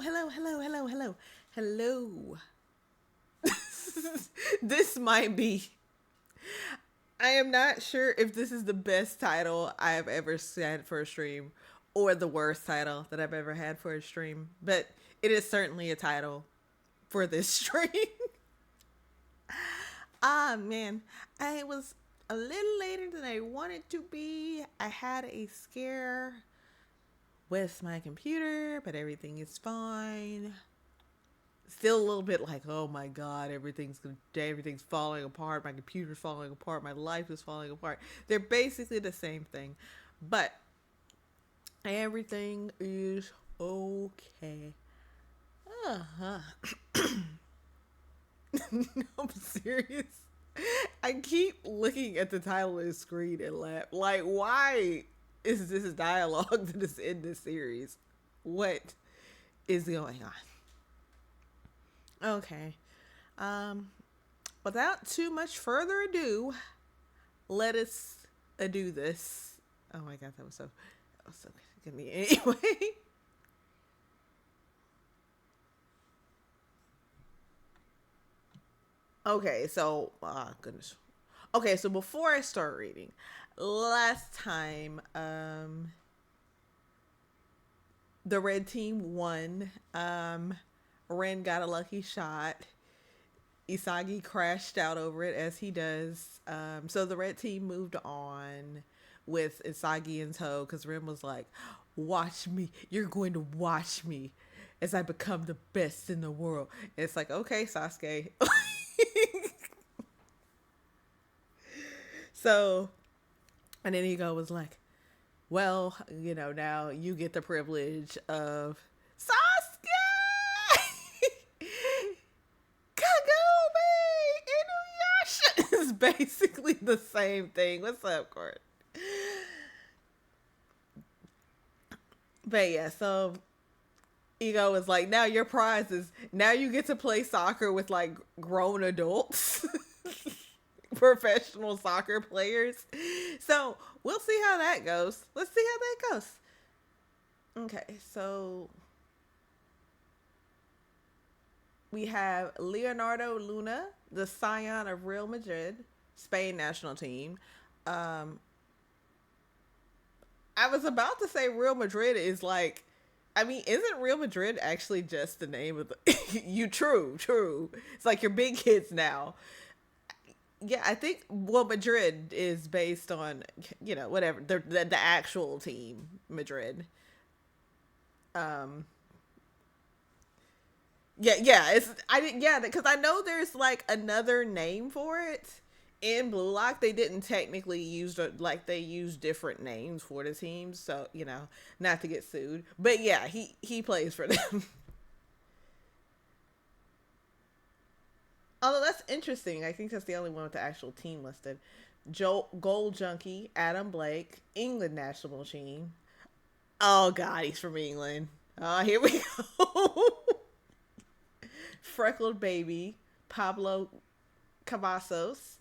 hello. This might be. I am not sure if this is the best title I have ever said for a stream or the worst title that I've ever had for a stream, but it is certainly a title for this stream. Man, I was a little later than I wanted to be. I had a scare with my computer, but everything is fine. Still a little bit like, oh my god, everything's falling apart. My computer's falling apart. My life is falling apart. They're basically the same thing, but everything is okay. Uh-huh. I'm serious. I keep looking at the title of the screen and laugh. Like, why is this dialogue that is in this series? What is going on? Okay. Without too much further ado, let us do this. Oh my god, that was so good to me anyway. Okay, so goodness. Okay, so before I start reading, last time the red team won. Ren got a lucky shot. Isagi crashed out over it as he does. So the red team moved on with Isagi in tow because Ren was like, "Watch me. You're going to watch me as I become the best in the world." And it's like, okay, Sasuke. So, and then Ego was like, well, now you get the privilege of Sasuke! Kagome! Inuyasha! It's basically the same thing. What's up, Court? But yeah, so Ego was like, now your prize is, now you get to play soccer with like grown adults. Professional soccer players. So we'll see how that goes. Let's see how that goes. Okay, so we have Leonardo Luna, the scion of Real Madrid, Spain national team. I was about to say Real Madrid is like, I mean, isn't Real Madrid actually just the name of the true. It's like your big kids now. Yeah, I think, well, Madrid is based on, whatever, the actual team, Madrid. Um, because I know there's like another name for it in Blue Lock. They didn't technically use, like, they use different names for the teams, so, not to get sued. But yeah, he plays for them. Although that's interesting. I think that's the only one with the actual team listed. Gold Junkie, Adam Blake, England national team. Oh god, he's from England. Here we go. Freckled Baby, Pablo Cavazos,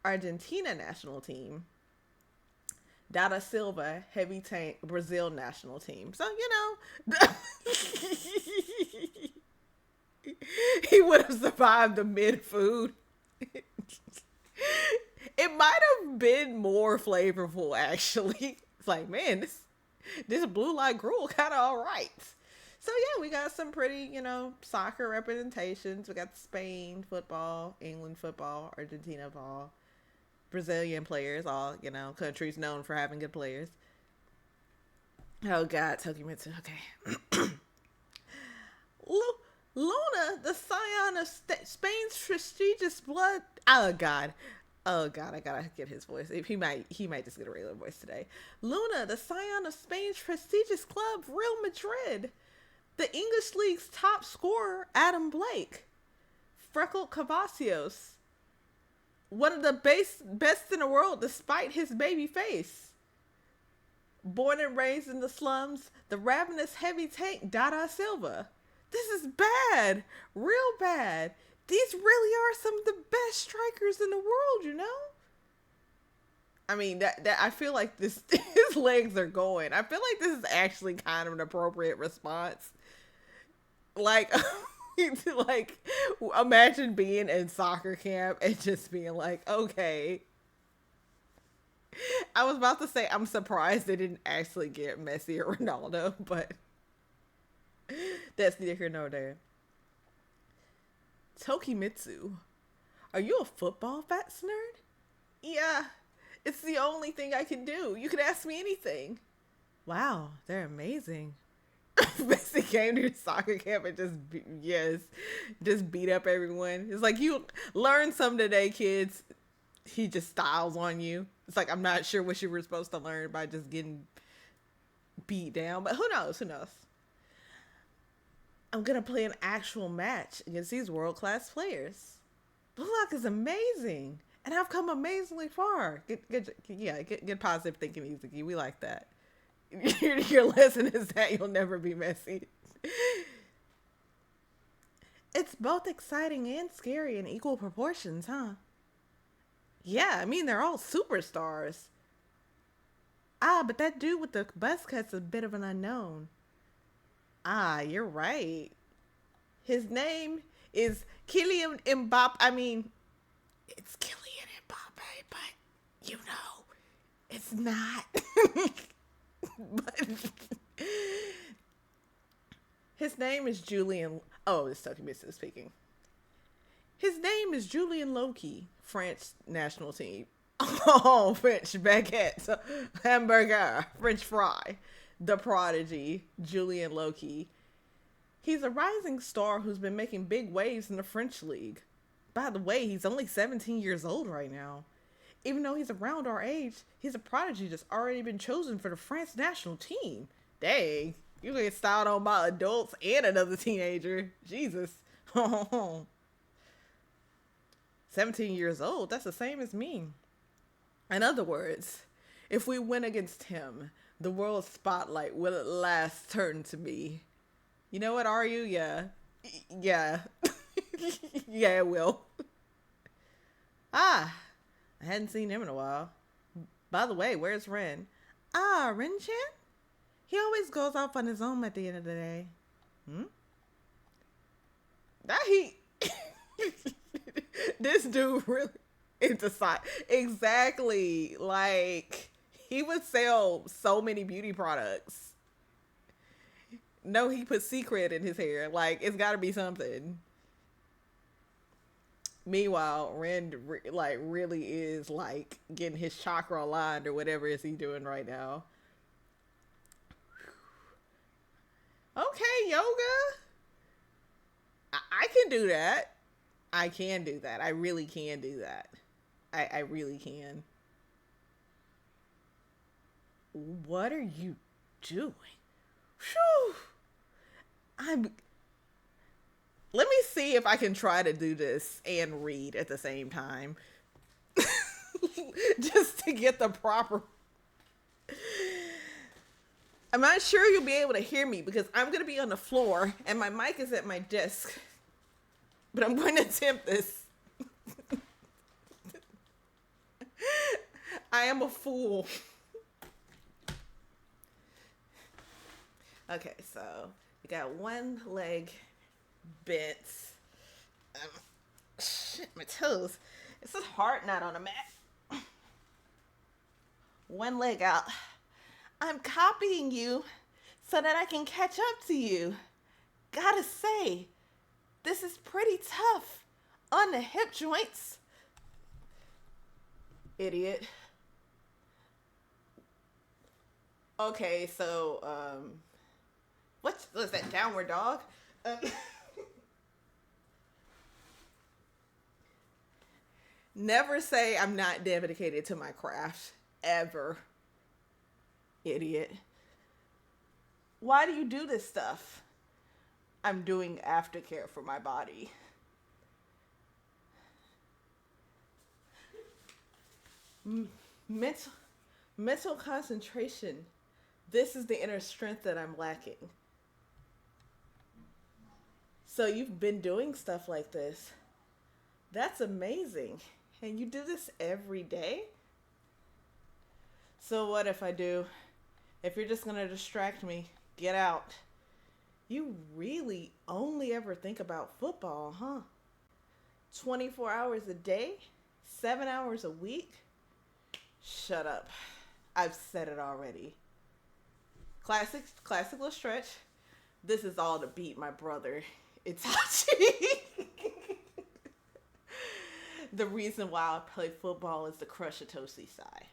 Argentina national team. Dada Silva, Heavy Tank, Brazil national team. So, he would have survived the mid food. It might have been more flavorful, actually. It's like, man, this blue light gruel kind of all right. So yeah, we got some pretty, soccer representations. We got Spain football, England football, Argentina ball, Brazilian players, all, countries known for having good players. Oh god, Tokimitsu. Okay. Luna, the scion of Spain's prestigious blood. Oh god, I gotta get his voice. He might just get a regular voice today. Luna, the scion of Spain's prestigious club, Real Madrid. The English League's top scorer, Adam Blake. Freckled Cavazos, one of the best in the world despite his baby face. Born and raised in the slums, the ravenous heavy tank, Dada Silva. This is bad. Real bad. These really are some of the best strikers in the world, I mean, that I feel like this, his legs are going. I feel like this is actually kind of an appropriate response. Like, like, imagine being in soccer camp and just being like, okay. I was about to say I'm surprised they didn't actually get Messi or Ronaldo, but that's neither here nor there. Tokimitsu, are you a football facts nerd? Yeah, it's the only thing I can do. You can ask me anything. Wow, they're amazing. Messi came to your soccer camp and just beat up everyone. It's like, you learn some today, kids. He just styles on you. It's like, I'm not sure what you were supposed to learn by just getting beat down, but who knows? Who knows? I'm gonna play an actual match against these world class players. Block is amazing, and I've come amazingly far. Get positive thinking, Izuki. We like that. Your lesson is that you'll never be messy. It's both exciting and scary in equal proportions, huh? Yeah, I mean, they're all superstars. Ah, but that dude with the buzz cut's a bit of an unknown. Ah, you're right. His name is Kylian Mbappe. I mean, it's Kylian Mbappe, but you know, it's not. But his name is Julian. Oh, it's Tokimitsu speaking. His name is Julian Loki, French national team. Oh, French baguette, hamburger, French fry. The prodigy, Julian Loki. He's a rising star who's been making big waves in the French league. By the way, he's only 17 years old right now. Even though he's around our age, he's a prodigy that's already been chosen for the France national team. Dang, you get styled on by adults and another teenager. Jesus. 17 years old, that's the same as me. In other words, if we win against him, the world spotlight will at last turn to me. You know what, are you? Yeah. Yeah. Yeah, it will. Ah, I hadn't seen him in a while. By the way, where's Ren? Ah, Ren-chan? He always goes off on his own at the end of the day. That he... This dude really into science. Exactly. Like, he would sell so many beauty products. No, he put secret in his hair. Like, it's got to be something. Meanwhile, Ren like really is like getting his chakra aligned or whatever is he doing right now. Okay, yoga. I can do that. I can do that. I really can do that. I really can. What are you doing? Whew. Let me see if I can try to do this and read at the same time. Just to get the proper... I'm not sure you'll be able to hear me because I'm going to be on the floor and my mic is at my desk. But I'm going to attempt this. I am a fool. Okay, so we got one leg bent. Shit, my toes. It's a hard knot on a mat. One leg out. I'm copying you so that I can catch up to you. Gotta say, this is pretty tough on the hip joints. Idiot. Okay, so, what was that, downward dog? Never say I'm not dedicated to my craft. Ever. Idiot. Why do you do this stuff? I'm doing aftercare for my body. Mental concentration. This is the inner strength that I'm lacking. So you've been doing stuff like this. That's amazing. And you do this every day? So what if I do? If you're just going to distract me, get out. You really only ever think about football, huh? 24 hours a day? 7 hours a week? Shut up. I've said it already. Classic little stretch. This is all to beat my brother, Itachi. The reason why I play football is to crush Itoshi Sai.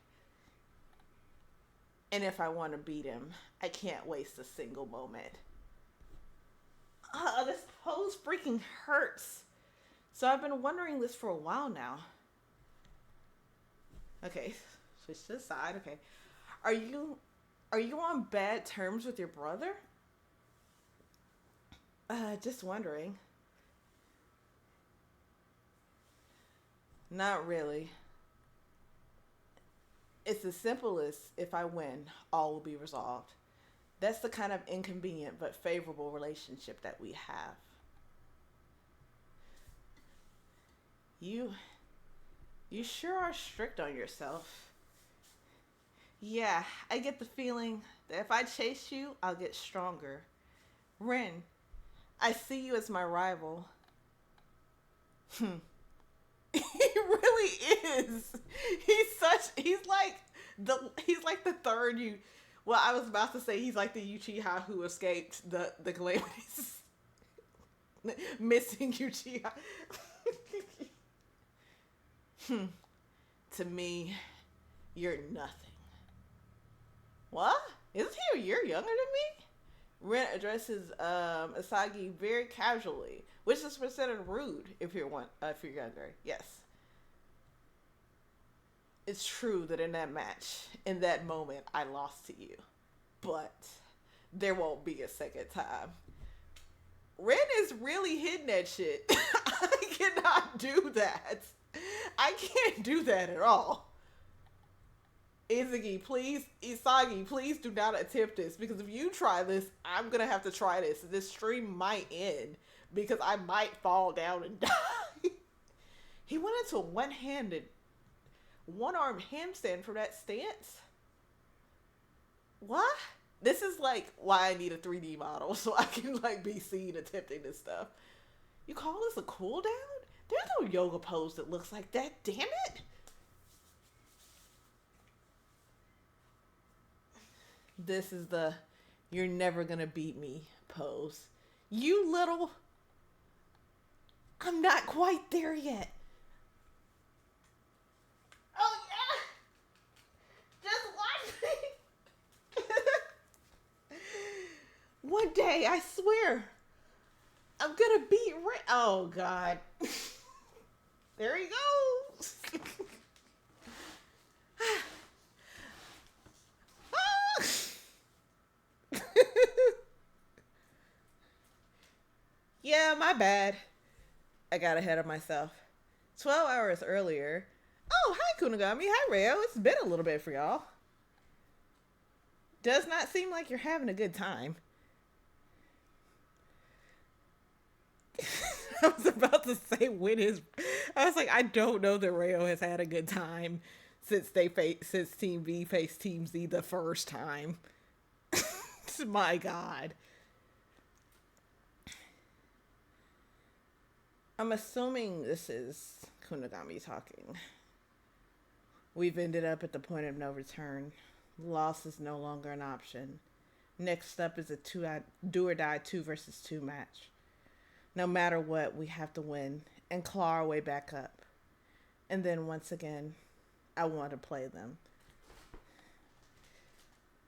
And if I want to beat him, I can't waste a single moment. This pose freaking hurts. So I've been wondering this for a while now. Okay, switch to the side. Okay, are you on bad terms with your brother? Just wondering. Not really. It's as simple as if I win, all will be resolved. That's the kind of inconvenient but favorable relationship that we have. You you sure are strict on yourself. Yeah, I get the feeling that if I chase you, I'll get stronger. Rin, I see you as my rival. He really is. He's like the third you. Well, I was about to say he's like the Uchiha who escaped the calamities. Missing Uchiha. To me, you're nothing. What? Isn't he a year younger than me? Ren addresses Asagi very casually, which is considered rude if you're younger. Yes, it's true that in that match, in that moment, I lost to you, but there won't be a second time. Ren is really hitting that shit. I cannot do that. I can't do that at all. Isagi, please do not attempt this, because if you try this, I'm gonna have to try this. This stream might end because I might fall down and die. He went into a one-arm handstand for that stance. What? This is like why I need a 3D model so I can like be seen attempting this stuff. You call this a cool down? There's no yoga pose that looks like that. Damn it! This is the "you're never gonna beat me" pose. You little... I'm not quite there yet. Oh yeah! Just watch me! One day, I swear, I'm gonna beat Rick. Oh god. There he goes. Yeah, my bad. I got ahead of myself. 12 hours earlier. Oh, hi Kunigami. Hi Rayo. It's been a little bit for y'all. Does not seem like you're having a good time. I was about to say I was like, I don't know that Rayo has had a good time since since Team V faced Team Z the first time. My god. I'm assuming this is Kunigami talking. We've ended up at the point of no return. Loss is no longer an option. Next up is a do or die 2 versus 2 match. No matter what, we have to win and claw our way back up. And then once again, I want to play them.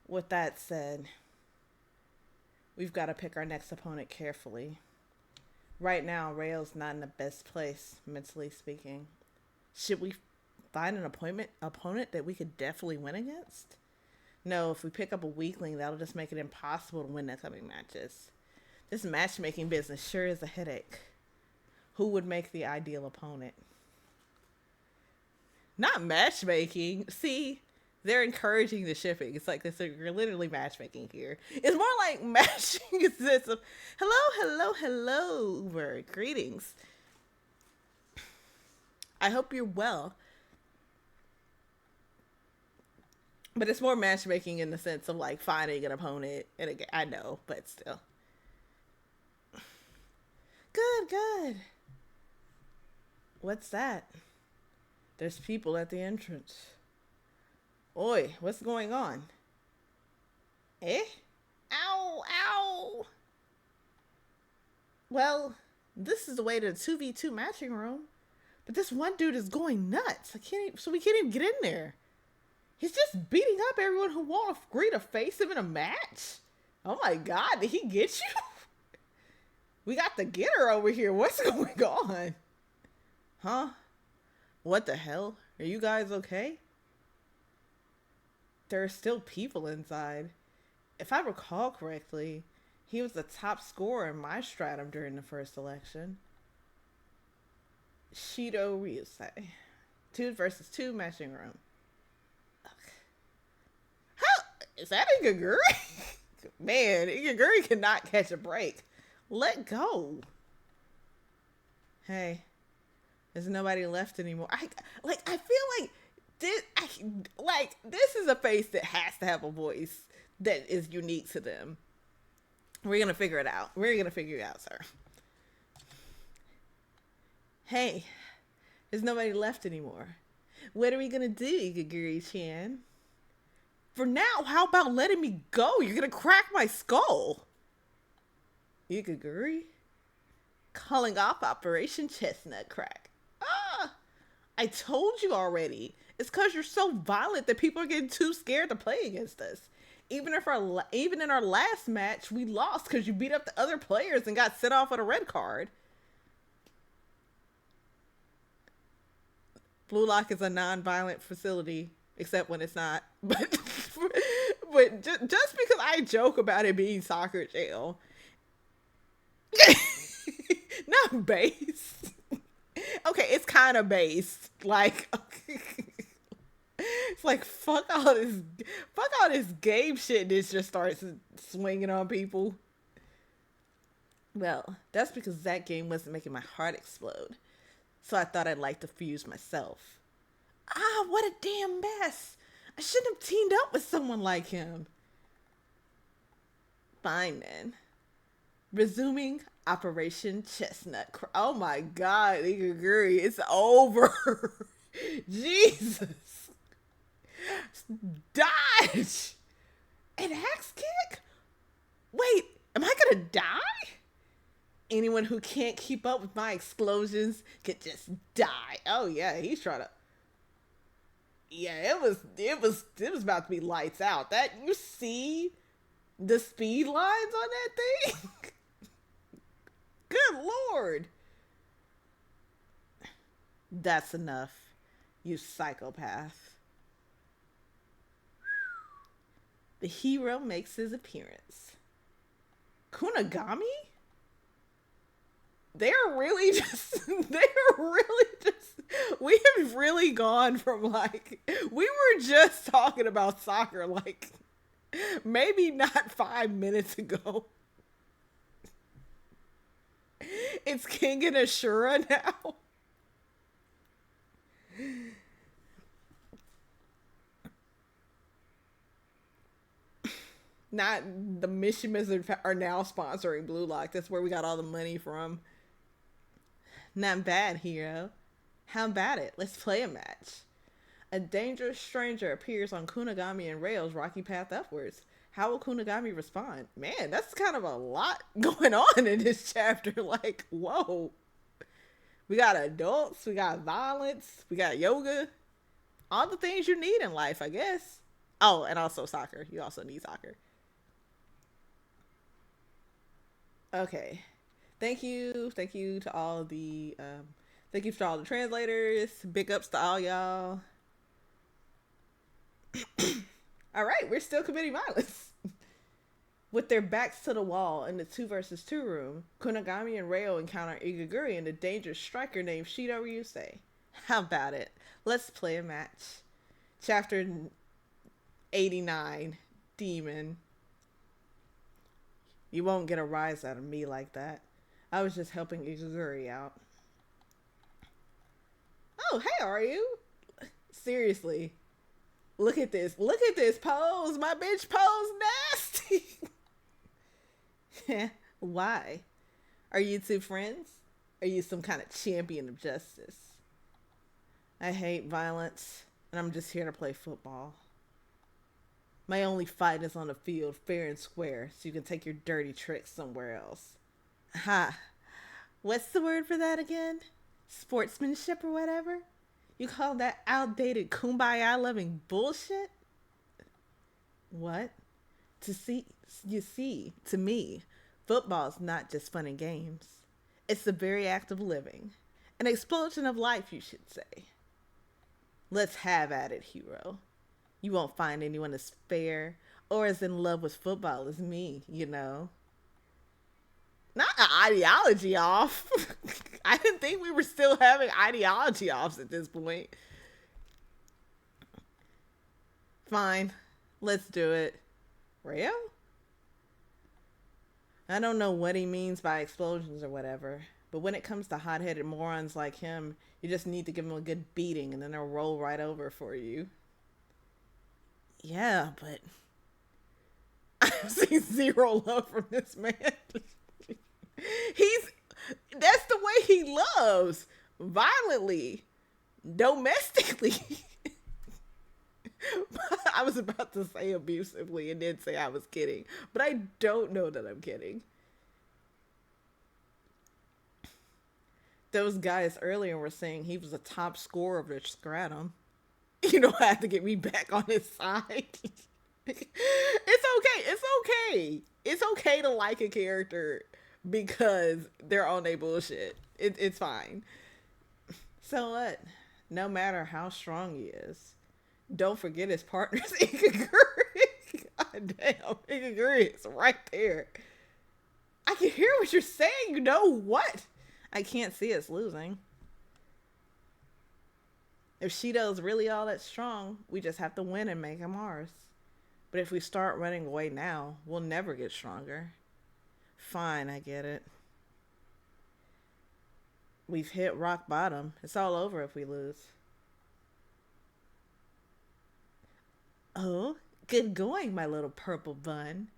With that said, we've got to pick our next opponent carefully. Right now, Rayo's not in the best place, mentally speaking. Should we find an opponent that we could definitely win against? No, if we pick up a weakling, that'll just make it impossible to win the coming matches. This matchmaking business sure is a headache. Who would make the ideal opponent? Not matchmaking. See, they're encouraging the shipping. It's like this. You're literally matchmaking here. It's more like matching a sense of hello, Uber. Greetings. I hope you're well. But it's more matchmaking in the sense of like finding an opponent. And again, I know, but still. Good, good. What's that? There's people at the entrance. Oi, what's going on? Eh? Ow, ow. Well, this is the way to the 2v2 matching room. But this one dude is going nuts. We can't even get in there. He's just beating up everyone who won't agree to face him in a match. Oh my god, did he get you? We got the getter over here. What's going on? Huh? What the hell? Are you guys okay? There are still people inside. If I recall correctly, he was the top scorer in my stratum during the first election. Shido Ryusei. 2 versus 2 matching room. Okay. How? Is that Igaguri? Man, Igaguri cannot catch a break. Let go. Hey, there's nobody left anymore. I feel like this is a face that has to have a voice that is unique to them. We're gonna figure it out. We're gonna figure it out, sir. Hey, there's nobody left anymore. What are we gonna do, Igaguri-chan? For now, how about letting me go? You're gonna crack my skull. Igaguri? Calling off Operation Chestnut Crack. Ah! I told you already. It's because you're so violent that people are getting too scared to play against us. Even in our last match, we lost because you beat up the other players and got sent off with a red card. Blue Lock is a non-violent facility, except when it's not. But just because I joke about it being soccer jail, not base. Okay, it's kind of base. Like, okay. It's like fuck all this game shit. This just starts swinging on people. Well, that's because that game wasn't making my heart explode. So I thought I'd like to fuse myself. Ah, what a damn mess. I shouldn't have teamed up with someone like him. Fine then. Resuming Operation Chestnut. Oh my god, Igaguri, it's over. Jesus. Dodge. An axe kick? Wait, am I gonna die? Anyone who can't keep up with my explosions could just die. Oh yeah, he's trying to. Yeah, it was about to be lights out. That, you see the speed lines on that thing? Good lord. That's enough, you psychopath. The hero makes his appearance. Kunagami? They're really just, we have really gone from like, we were just talking about soccer like maybe not 5 minutes ago. It's King and Ashura now. Not the Mishimas are now sponsoring Blue Lock. That's where we got all the money from. Not bad, hero. How about it? Let's play a match. A dangerous stranger appears on Kunagami and Rail's rocky path upwards. How will Kunagami respond? Man, that's kind of a lot going on in this chapter. Like, whoa. We got adults, we got violence, we got yoga. All the things you need in life, I guess. Oh, and also soccer. You also need soccer. Okay. Thank you to all the thank you for all the translators. Big ups to all y'all. All right, we're still committing violence. With their backs to the wall in the 2 versus 2 room, Kunagami and Reo encounter Igaguri and a dangerous striker named Shido Ryusei. How about it? Let's play a match. Chapter 89, Demon. You won't get a rise out of me like that. I was just helping Igaguri out. Oh, hey, are you? Seriously. Look at this. Look at this pose. My bitch pose nasty. Why? Are you two friends? Are you some kind of champion of justice? I hate violence, and I'm just here to play football. My only fight is on the field, fair and square, so you can take your dirty tricks somewhere else. Ha! What's the word for that again? Sportsmanship or whatever? You call that outdated kumbaya loving bullshit? What? To see, you see, to me, football's not just fun and games. It's the very act of living. An explosion of life, you should say. Let's have at it, hero. You won't find anyone as fair or as in love with football as me, you know. Not an ideology off. I didn't think we were still having ideology offs at this point. Fine. Let's do it. Rayo? I don't know what he means by explosions or whatever, but when it comes to hot-headed morons like him, you just need to give them a good beating and then they'll roll right over for you. Yeah, but I've seen zero love from this man. That's the way he loves. Violently. Domestically. I was about to say abusively and then say I was kidding, but I don't know that I'm kidding. Those guys earlier were saying he was a top scorer of their scratum. You don't have to get me back on his side. It's okay. It's okay. It's okay to like a character because they're on their bullshit. It's fine. So what? No matter how strong he is, don't forget his partner's Ikaguri. God damn, Ikaguri is right there. I can hear what you're saying. You know what? I can't see us losing. If Shido's really all that strong, we just have to win and make him ours. But if we start running away now, we'll never get stronger. Fine, I get it. We've hit rock bottom. It's all over if we lose. Oh, good going, my little purple bun.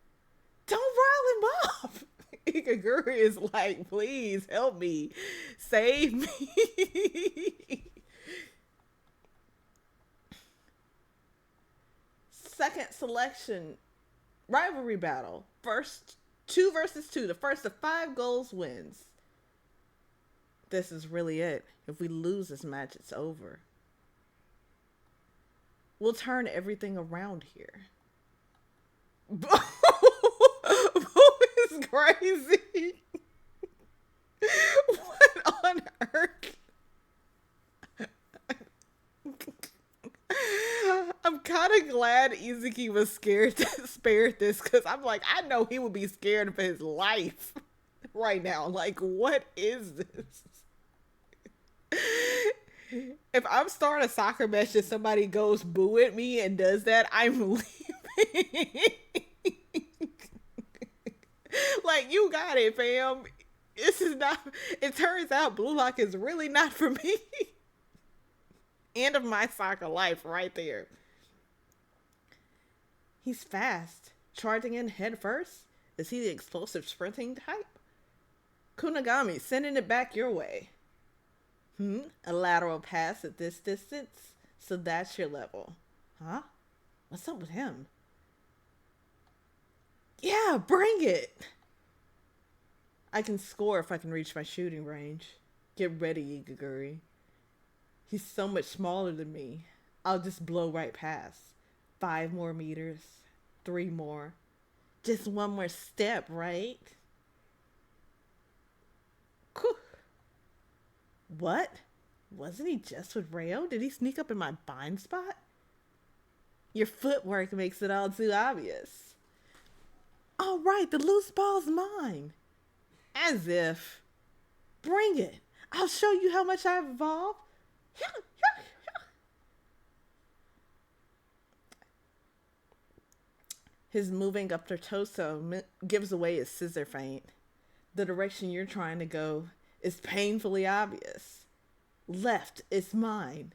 Don't rile him up. Ikaguri is like, please help me. Save me. Second selection, rivalry battle. First, 2 versus 2. The first of 5 goals wins. This is really it. If we lose this match, it's over. We'll turn everything around here. Boo is crazy. What on earth? I'm kind of glad Izuki was scared to spare this because I'm like, I know he would be scared for his life right now. Like, what is this? If I'm starting a soccer match and somebody goes boo at me and does that, I'm leaving. Like, you got it, fam. This is not, it turns out Blue Lock is really not for me. End of my soccer life right there. He's fast. Charging in head first? Is he the explosive sprinting type? Kunagami, sending it back your way. A lateral pass at this distance? So that's your level. Huh? What's up with him? Yeah, bring it! I can score if I can reach my shooting range. Get ready, Ikaguri. He's so much smaller than me. I'll just blow right past. 5 more meters. 3 more. Just 1 more step, right? Whew. What? Wasn't he just with Rayo? Did he sneak up in my blind spot? Your footwork makes it all too obvious. All right, the loose ball's mine. As if. Bring it. I'll show you how much I've evolved. His moving up their torso gives away his scissor feint. The direction you're trying to go is painfully obvious. Left is mine.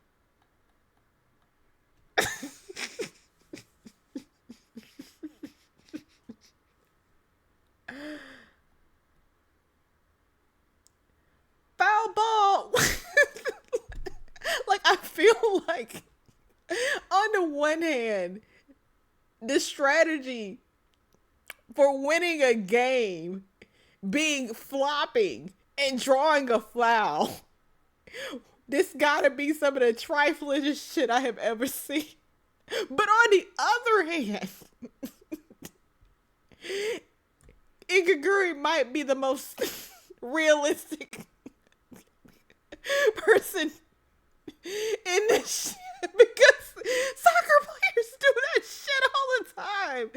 like, on the one hand, the strategy for winning a game being flopping and drawing a foul. This gotta be some of the triflingest shit I have ever seen. But on the other hand, Ikaguri might be the most realistic person in this shit because soccer players do that shit all the time.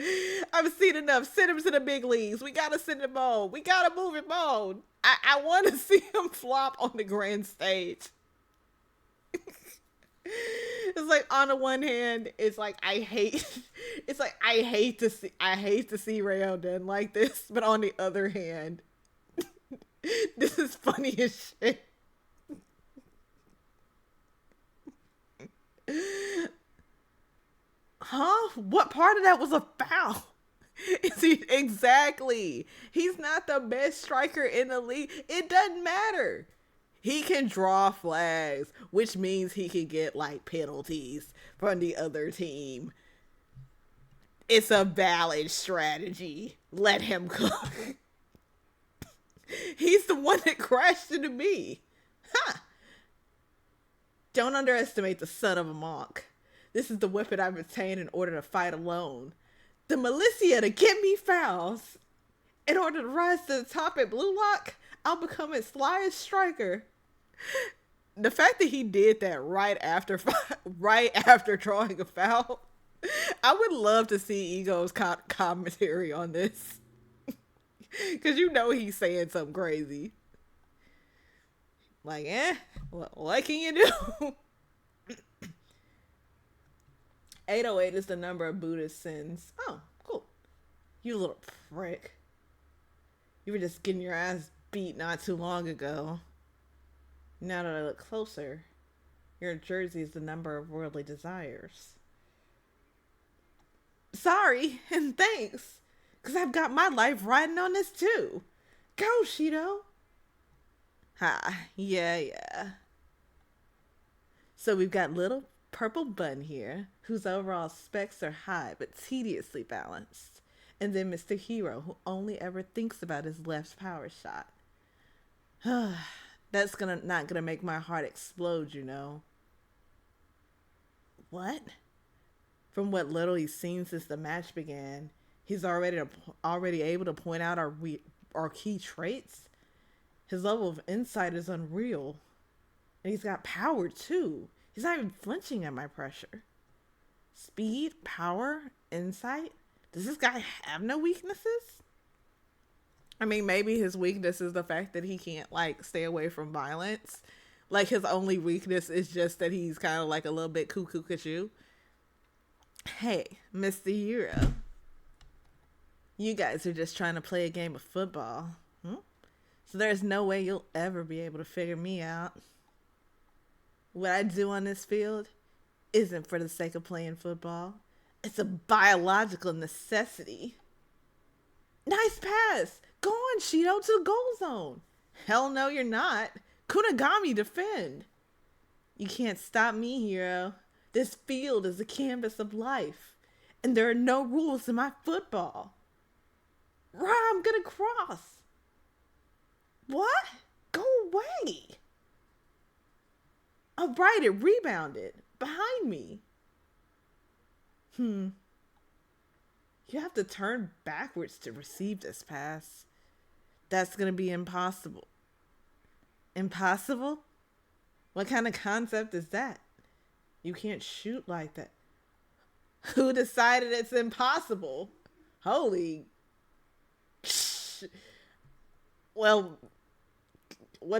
I've seen enough. Send him to the big leagues. We gotta send him on. We gotta move him on. I want to see him flop on the grand stage. It's like, on the one hand, it's like I hate to see Rayo done like this, but on the other hand, this is funny as shit. Huh? What part of that was a foul? Is he exactly? He's not the best striker in the league. It doesn't matter. He can draw flags, which means he can get like penalties from the other team. It's a valid strategy. Let him cook. He's the one that crashed into me. Huh. Don't underestimate the son of a monk. This is the weapon I've obtained in order to fight alone. The militia to get me fouls. In order to rise to the top at Blue Lock, I'll become its slyest striker. The fact that he did that right after drawing a foul, I would love to see Ego's commentary on this. Because you know he's saying something crazy. Like, what can you do? 808 is the number of Buddhist sins. Oh, cool. You little prick. You were just getting your ass beat not too long ago. Now that I look closer, your jersey is the number of worldly desires. Sorry, and thanks. Because I've got my life riding on this too. Go, Shido. Ha, yeah. So we've got little purple bun here, whose overall specs are high but tediously balanced. And then Mr. Hero, who only ever thinks about his left power shot. That's not gonna make my heart explode, you know. What? From what little he's seen since the match began, he's already able to point out our key traits. His level of insight is unreal. And he's got power, too. He's not even flinching at my pressure. Speed, power, insight? Does this guy have no weaknesses? I mean, maybe his weakness is the fact that he can't, like, stay away from violence. Like, his only weakness is just that he's kind of, like, a little bit cuckoo. Hey, Mr. Hero. You guys are just trying to play a game of football. So there's no way you'll ever be able to figure me out. What I do on this field isn't for the sake of playing football. It's a biological necessity. Nice pass. Go on, Shido, to the goal zone. Hell no, you're not. Kunigami, defend. You can't stop me, Hero. This field is a canvas of life. And there are no rules in my football. Right, I'm gonna cross. What? Go away. Oh, right, it rebounded. Behind me. You have to turn backwards to receive this pass. That's going to be impossible. Impossible? What kind of concept is that? You can't shoot like that. Who decided it's impossible? Holy... Well,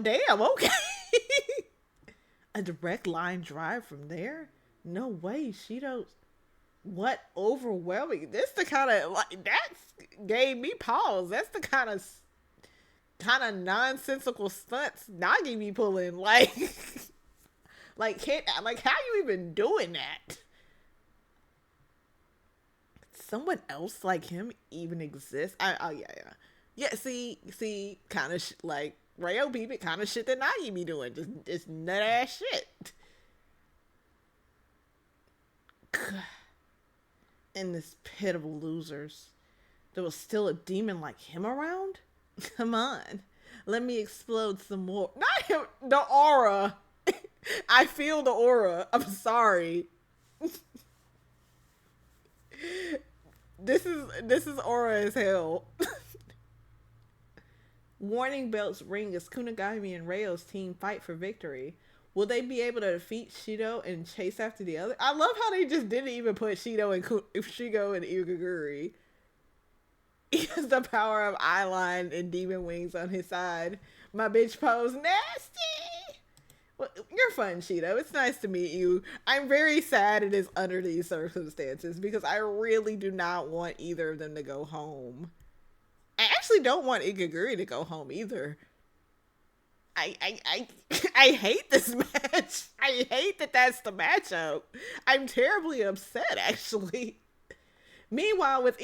damn, okay. A direct line drive from there? No way, Shido's. What overwhelming. This the kind of, like, that gave me pause. That's the kind of nonsensical stunts Nagi be pulling. Like, how you even doing that? Someone else like him even exists? Yeah, see, kind of like Rayo Beat kind of shit that Nagi be doing. Just nut ass shit. And this pit of losers. There was still a demon like him around? Come on. Let me explode some more. Not him. The aura. I feel the aura. I'm sorry. This is aura as hell. Warning bells ring as Kunigami and Rayo's team fight for victory. Will they be able to defeat Shido and chase after the other? I love how they just didn't even put Shido and Shigo and Igaguri. He has the power of eyeline and demon wings on his side. My bitch pose nasty. Well, you're fun, Shido. It's nice to meet you. I'm very sad it is under these circumstances because I really do not want either of them to go home. I actually don't want Igaguri to go home either. I hate this match. I hate that that's the matchup. I'm terribly upset, actually. Meanwhile, with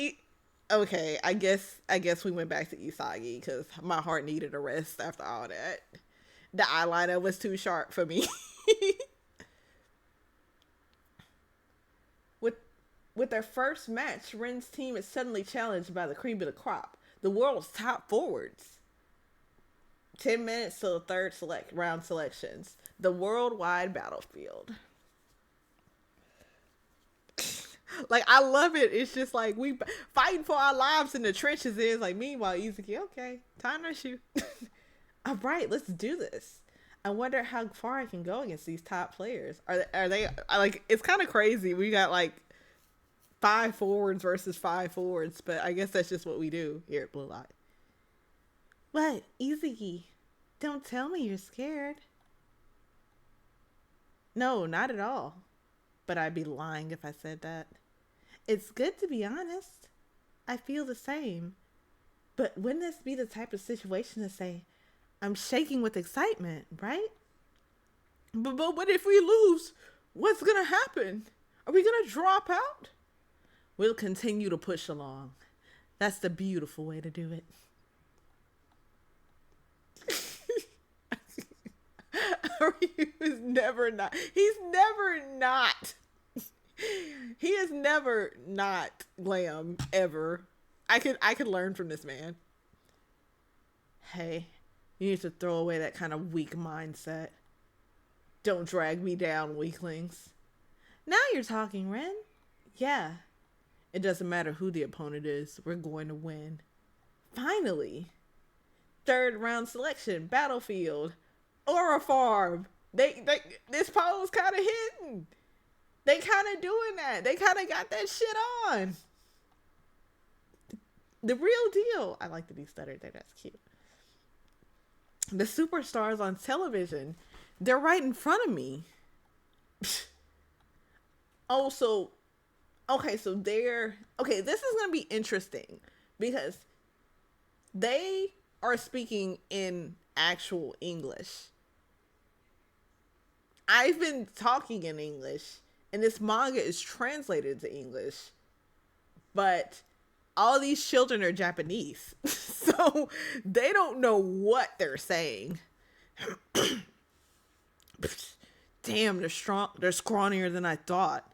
okay, I guess we went back to Isagi because my heart needed a rest after all that. The eyeliner was too sharp for me. With their first match, Ren's team is suddenly challenged by the cream of the crop, the world's top forwards. 10 minutes till the third round selections. The worldwide battlefield. Like, I love it. It's just like we fighting for our lives in the trenches. Is like, meanwhile, Izuki, okay, time to shoot. All right, let's do this. I wonder how far I can go against these top players. Are they like? It's kind of crazy. We got like 5 forwards versus 5 forwards, but I guess that's just what we do here at Blue Light. What, Izuki? Don't tell me you're scared. No, not at all. But I'd be lying if I said that. It's good to be honest. I feel the same. But wouldn't this be the type of situation to say, I'm shaking with excitement, right? But what if we lose? What's going to happen? Are we going to drop out? We'll continue to push along. That's the beautiful way to do it. He's never not. He is never not glam ever. I could learn from this man. Hey, you need to throw away that kind of weak mindset. Don't drag me down, weaklings. Now you're talking, Ren. Yeah. It doesn't matter who the opponent is. We're going to win. Finally. 3rd round selection, battlefield. Aura farm. They this pose kind of hidden. They kind of doing that. They kind of got that shit on. The real deal. I like that he stuttered there. That's cute. The superstars on television. They're right in front of me. Oh, so okay, so okay, this is going to be interesting because they are speaking in actual English. I've been talking in English, and this manga is translated to English, but all these children are Japanese, so they don't know what they're saying. Damn, they're strong. They're scrawnier than I thought.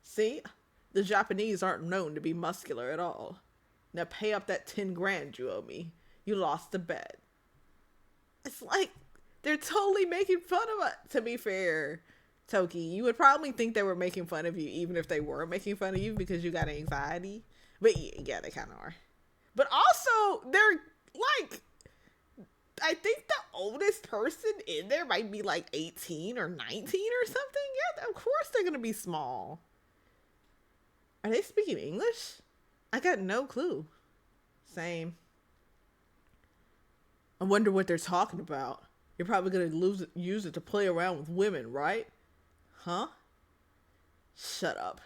See, the Japanese aren't known to be muscular at all. Now pay up that 10 grand you owe me. You lost the bet. It's like they're totally making fun of us. To be fair, Toki, you would probably think they were making fun of you even if they were making fun of you because you got anxiety. But yeah, they kind of are. But also, they're like, I think the oldest person in there might be like 18 or 19 or something. Yeah, of course they're going to be small. Are they speaking English? I got no clue. Same. I wonder what they're talking about. You're probably going to use it to play around with women, right? Huh? Shut up.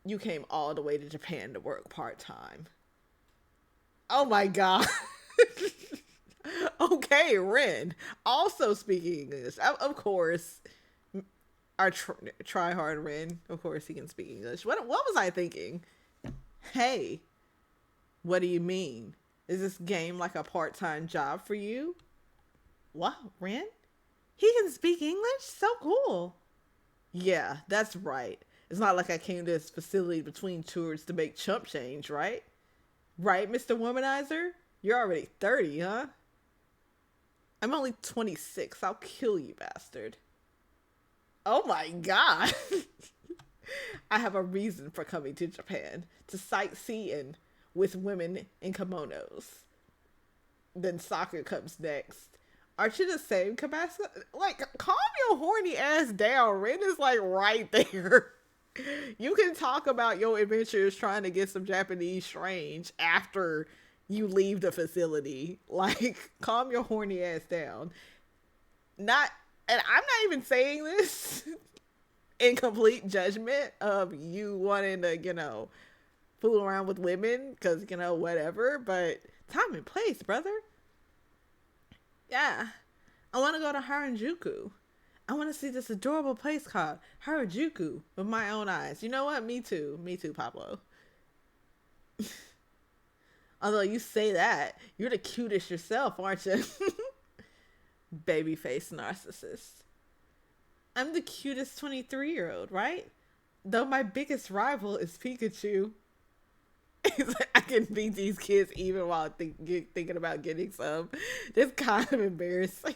You came all the way to Japan to work part-time. Oh my god. Okay, Ren. Also speaking English. Of course. Our try-hard Ren. Of course he can speak English. What was I thinking? Hey. What do you mean? Is this game like a part-time job for you? What, Ren? He can speak English? So cool. Yeah, that's right. It's not like I came to this facility between tours to make chump change, right? Right, Mr. Womanizer? You're already 30, huh? I'm only 26. I'll kill you, bastard. Oh my god. I have a reason for coming to Japan. To sightseeing with women in kimonos. Then soccer comes next. Aren't you the same, Kabasca? Like, calm your horny ass down. Ren is like right there. You can talk about your adventures trying to get some Japanese strange after you leave the facility. Like, calm your horny ass down. Not, and I'm not even saying this in complete judgment of you wanting to, fool around with women because, whatever, but time and place, brother. Yeah. I want to go to Harajuku. I want to see this adorable place called Harajuku with my own eyes. You know what? Me too. Me too, Pablo. Although you say that, you're the cutest yourself, aren't you? Babyface narcissist. I'm the cutest 23-year-old, right? Though my biggest rival is Pikachu. It's like, I can beat these kids even while thinking about getting some. It's kind of embarrassing.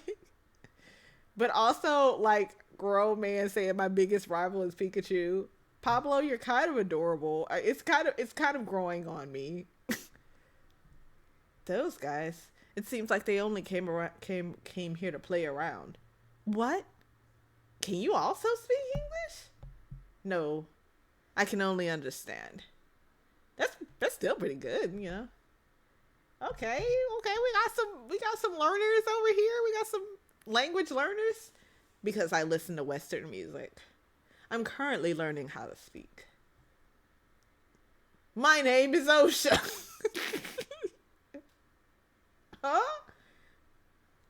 But also, like, grown man saying my biggest rival is Pikachu. Pablo, you're kind of adorable. It's kind of growing on me. Those guys. It seems like they only came here to play around. What? Can you also speak English? No. I can only understand. That's still pretty good, Okay, we got some learners over here. We got some language learners because I listen to Western music. I'm currently learning how to speak. My name is OSHA. Huh?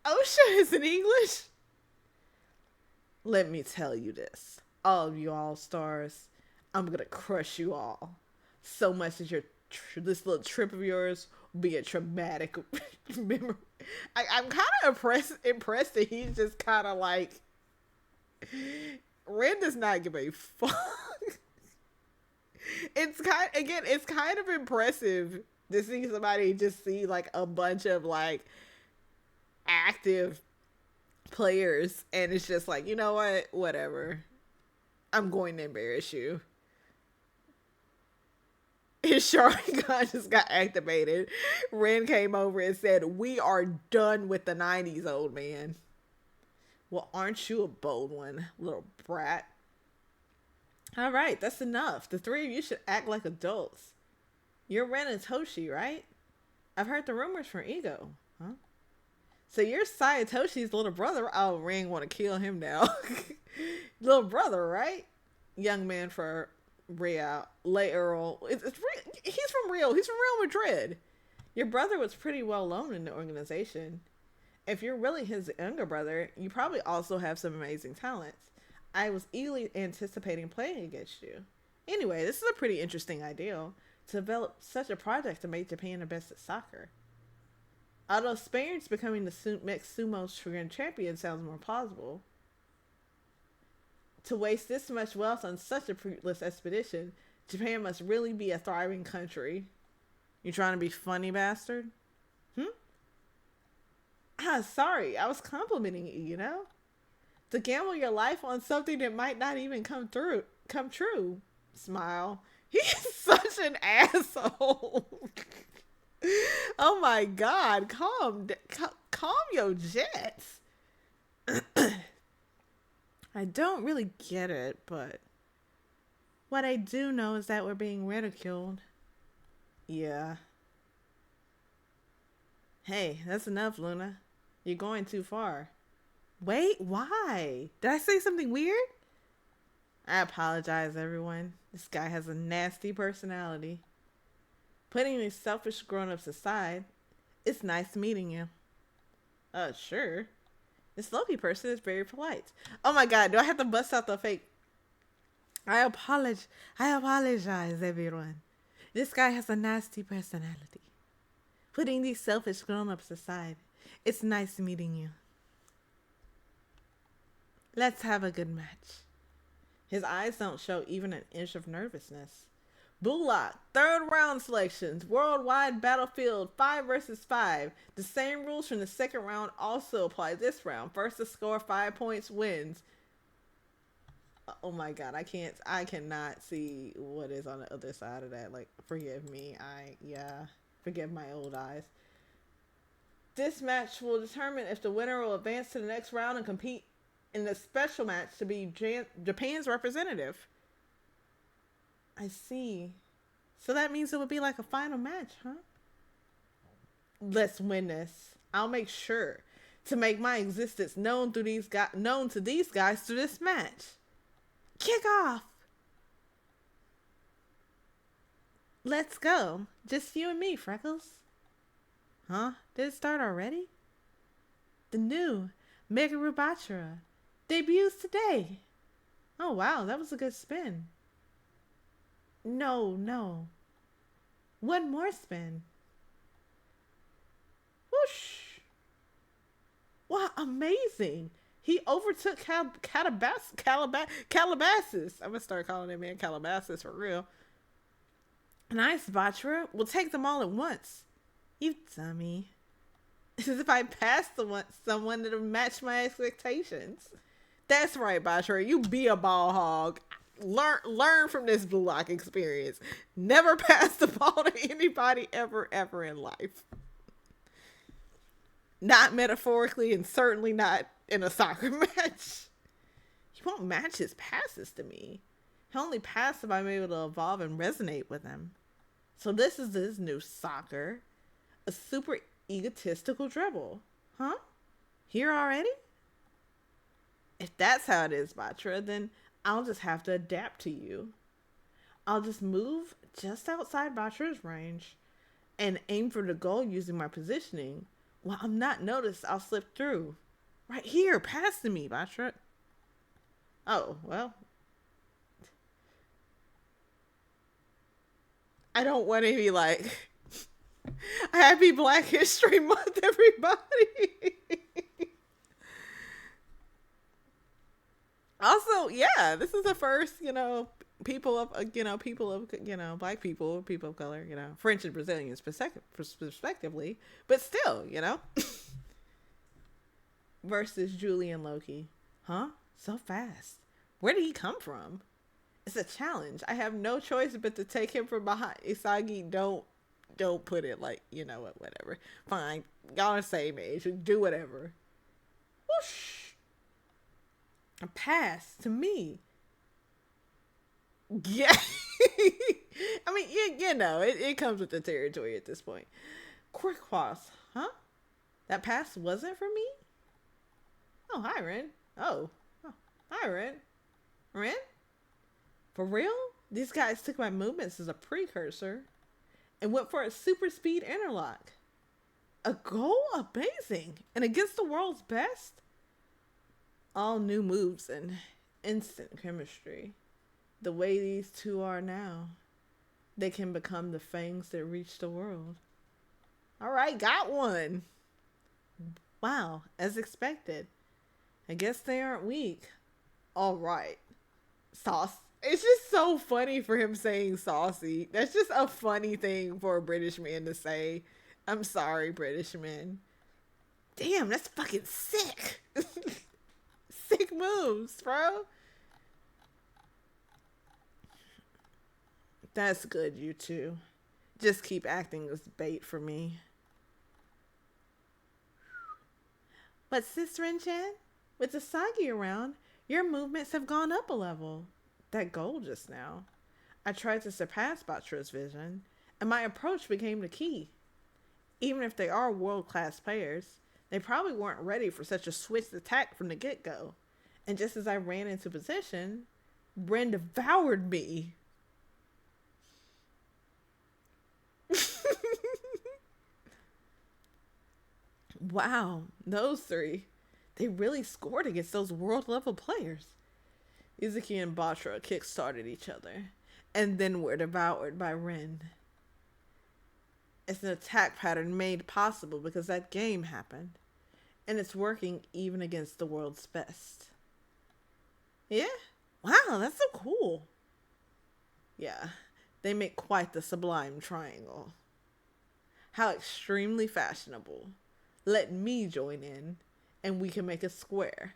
OSHA is in English? Let me tell you this. All of you all-stars, I'm gonna crush you all. So much that this little trip of yours will be a traumatic memory. I'm kind of impressed that he's just kind of like, Ren does not give a fuck. It's kind of impressive to see somebody just see like a bunch of like active players, and it's just like, you know what, whatever. I'm going to embarrass you. His Sharingan just got activated. Ren came over and said, "We are done with the 90s, old man." Well, aren't you a bold one, little brat? All right, that's enough. The three of you should act like adults. You're Ren and Toshi, right? I've heard the rumors from Ego. Huh? So you're Sayatoshi's little brother. Oh, Ren want to kill him now. Little brother, right? Young man for Real. Lay Earl. He's from Real. He's from Real Madrid. Your brother was pretty well known in the organization. If you're really his younger brother, you probably also have some amazing talents. I was eagerly anticipating playing against you. Anyway, this is a pretty interesting idea. To develop such a project to make Japan the best at soccer. Although Spain's becoming the next sumo champion sounds more plausible. To waste this much wealth on such a fruitless expedition, Japan must really be a thriving country. You trying to be funny, bastard? Sorry, I was complimenting you, To gamble your life on something that might not even come true. Smile. He's such an asshole. Oh my god, calm your jets. I don't really get it, but what I do know is that we're being ridiculed. Yeah. Hey, that's enough, Luna. You're going too far. Wait, why? Did I say something weird? I apologize, everyone. This guy has a nasty personality. Putting these selfish grown-ups aside, it's nice meeting you. Sure. This Loki person is very polite. Oh my god, do I have to bust out the fake? I apologize, everyone. This guy has a nasty personality. Putting these selfish grown-ups aside, it's nice meeting you. Let's have a good match. His eyes don't show even an inch of nervousness. Bullock, third round selections, worldwide battlefield 5 versus 5. The same rules from the second round also apply this round. First to score 5 points wins. Oh my god, I cannot see what is on the other side of that. Like, forgive me. Forgive my old eyes. This match will determine if the winner will advance to the next round and compete in the special match to be Japan's representative. I see. So that means it would be like a final match, huh? Let's win this. I'll make sure to make my existence known to these guys through this match. Kick off. Let's go. Just you and me, Freckles. Huh? Did it start already? The new Mega Rubatra debuts today. Oh wow, that was a good spin. No. One more spin. Whoosh. Wow, amazing. He overtook Calabasas. I'm going to start calling that man Calabasas for real. Nice, Batra. We'll take them all at once. You dummy. As if I passed someone that would match my expectations. That's right, Batra. You be a ball hog. Learn from this Blue Lock experience. Never pass the ball to anybody ever in life. Not metaphorically and certainly not in a soccer match. He won't match his passes to me. He'll only pass if I'm able to evolve and resonate with him. So this is his new soccer. A super egotistical dribble. Huh? Here already? If that's how it is, Batra, then I'll just have to adapt to you. I'll just move just outside Batra's range and aim for the goal using my positioning. While I'm not noticed, I'll slip through. Right here, pass to me, Batra. Oh, well. I don't want to be like, Happy Black History Month, everybody. Also, yeah, this is the first, black people of color, French and Brazilians respectively, but still, versus Julian Loki. Huh? So fast. Where did he come from? It's a challenge. I have no choice but to take him from behind. Isagi, don't put it like, whatever. Fine. Y'all are the same age. Do whatever. Whoosh. A pass to me. Yeah. I mean, it comes with the territory at this point. Quick cross. Huh? That pass wasn't for me? Oh, hi, Ren. Oh, hi, Ren. Ren? For real? These guys took my movements as a precursor and went for a super speed interlock. A goal? Amazing. And against the world's best? All new moves and instant chemistry. The way these two are now, they can become the fangs that reach the world. All right, got one. Wow, as expected. I guess they aren't weak. All right. Sauce. It's just so funny for him saying saucy. That's just a funny thing for a British man to say. I'm sorry, British men. Damn, that's fucking sick. Sick moves, bro. That's good, you two. Just keep acting as bait for me. But Sis Ren-chan, with Asagi around, your movements have gone up a level. That goal just now. I tried to surpass Batra's vision, and my approach became the key. Even if they are world-class players, they probably weren't ready for such a switched attack from the get-go. And just as I ran into position, Bren devoured me. Wow, those three. They really scored against those world-level players. Izuki and Batra kick-started each other, and then were devoured by Ren. It's an attack pattern made possible because that game happened, and it's working even against the world's best. Yeah? Wow, that's so cool. Yeah, they make quite the sublime triangle. How extremely fashionable. Let me join in, and we can make a square.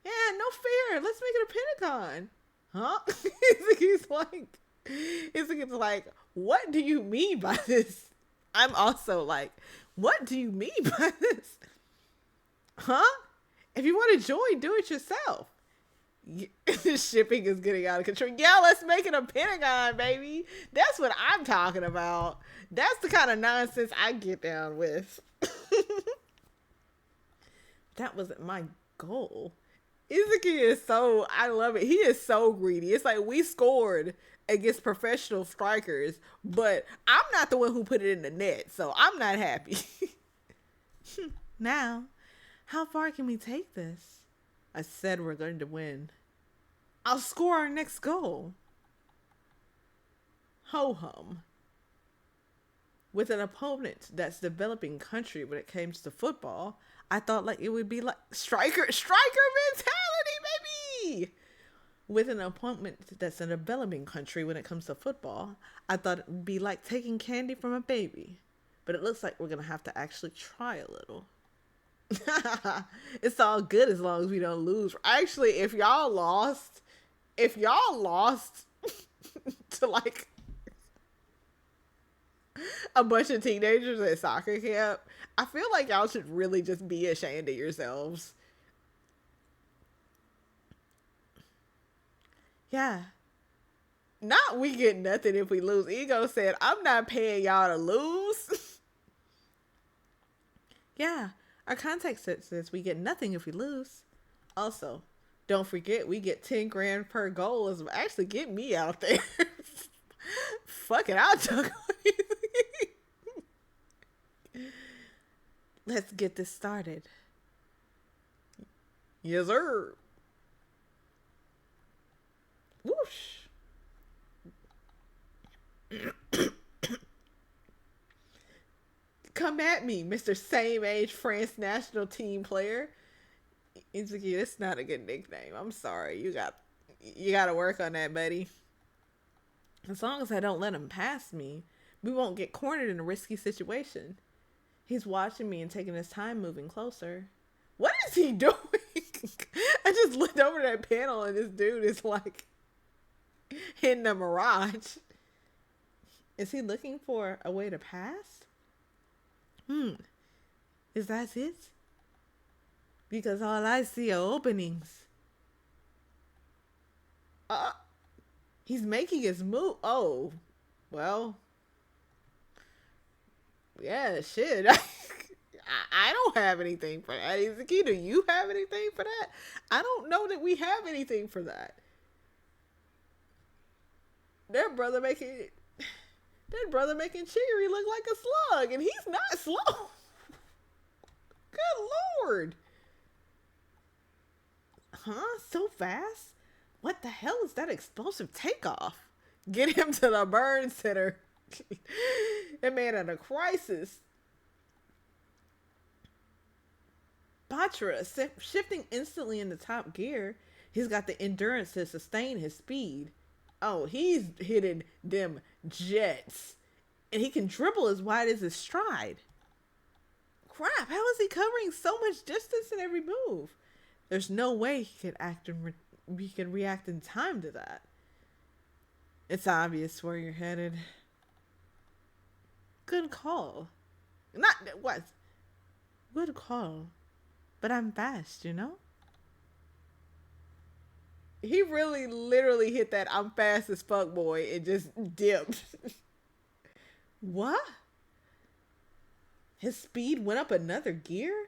Yeah, no fear. Let's make it a pentagon. Huh? he's like, he's like, what do you mean by this? I'm also like, what do you mean by this? Huh? If you want to join, do it yourself. Shipping is getting out of control. Yeah, let's make it a pentagon, baby. That's what I'm talking about. That's the kind of nonsense I get down with. That wasn't my goal. Izuki is so, I love it. He is so greedy. It's like we scored against professional strikers, but I'm not the one who put it in the net, so I'm not happy. Now, how far can we take this? I said we're going to win. I'll score our next goal. Ho hum. With an opponent that's developing country when it comes to football, I thought like it would be like striker mentality, baby. With an opponent that's in a developing country when it comes to football, I thought it would be like taking candy from a baby. But it looks like we're gonna have to actually try a little. It's all good as long as we don't lose. Actually, if y'all lost to like a bunch of teenagers at soccer camp, I feel like y'all should really just be ashamed of yourselves. Yeah. Not we get nothing if we lose. Ego said, I'm not paying y'all to lose. Yeah. Our contact says we get nothing if we lose. Also, don't forget we get 10 grand per goal. Is actually get me out there. Fuck it, I'll talk. Let's get this started. Yes, sir. Whoosh. Come at me, Mr. Same Age France national team player. Izuki, that's not a good nickname. I'm sorry. You got to work on that, buddy. As long as I don't let him pass me, we won't get cornered in a risky situation. He's watching me and taking his time moving closer. What is he doing? I just looked over that panel and this dude is like hitting a mirage. Is he looking for a way to pass? Is that it? Because all I see are openings. He's making his move. Oh, well. Yeah, shit. I don't have anything for that. Izuki, do you have anything for that? I don't know that we have anything for that. That brother making Chigiri look like a slug, and he's not slow. Good lord. Huh? So fast? What the hell is that explosive takeoff? Get him to the burn center. That man at a crisis. Batra shifting instantly into top gear. He's got the endurance to sustain his speed. Oh, he's hitting them jets. And he can dribble as wide as his stride. Crap, how is he covering so much distance in every move? There's no way he could react in time to that. It's obvious where you're headed. Good call. Not what? Good call. But I'm fast, you know? He really literally hit that I'm fast as fuck boy and just dipped. What? His speed went up another gear?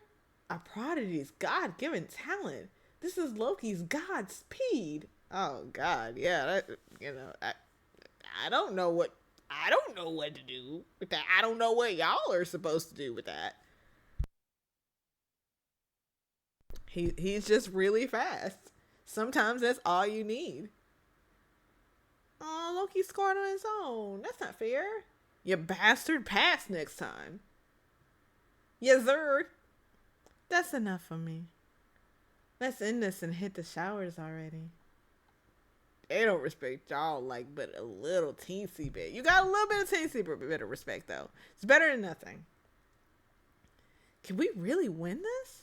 A prodigy's God-given talent. This is Loki's God speed. Oh God, yeah. That, I don't know what to do with that. I don't know what y'all are supposed to do with that. He's just really fast. Sometimes that's all you need. Oh, Loki scored on his own. That's not fair. You bastard, pass next time. Yes, sir. That's enough for me. Let's end this and hit the showers already. They don't respect y'all like but a little teensy bit. You got a little bit of teensy bit of respect though. It's better than nothing. Can we really win this?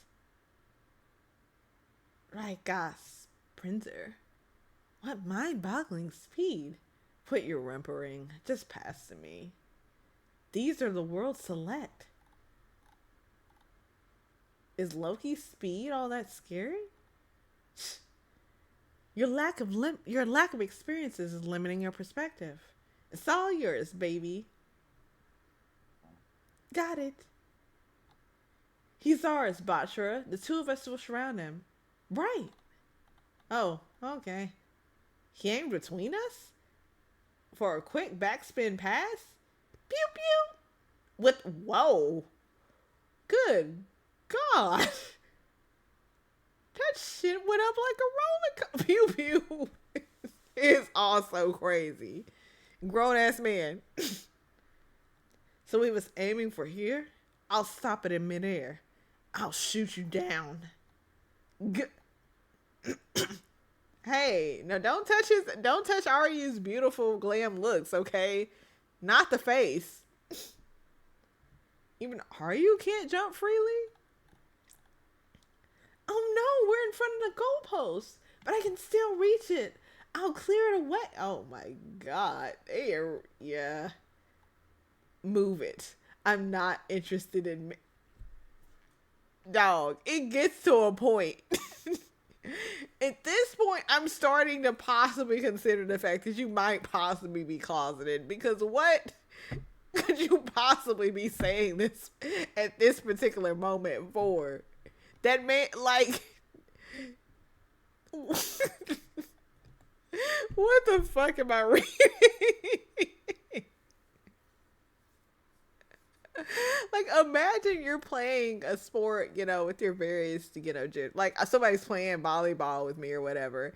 Right, gosh, Printer. What mind-boggling speed. Quit your whimpering. Just pass to me. These are the world's select. Is Loki's speed all that scary? Your lack of experiences is limiting your perspective. It's all yours, baby. Got it. He's ours, Batra. The two of us will surround him. Right. Oh, okay. He aimed between us? For a quick backspin pass? Pew pew! With, whoa. Good God. That shit went up like a roller coaster. Pew pew. It's also crazy. Grown ass man. So he was aiming for here? I'll stop it in midair. I'll shoot you down. Hey, no, don't touch Aryu's beautiful glam looks, okay? Not the face. Even Aryu can't jump freely? Oh no, we're in front of the goalpost, but I can still reach it. I'll clear it away. Oh my God. Yeah. Move it. I'm not interested in... Dog, it gets to a point. At this point, I'm starting to possibly consider the fact that you might possibly be closeted, because what could you possibly be saying this at this particular moment for? That man, like, what the fuck am I reading? Like, imagine you're playing a sport, with your various, like somebody's playing volleyball with me or whatever.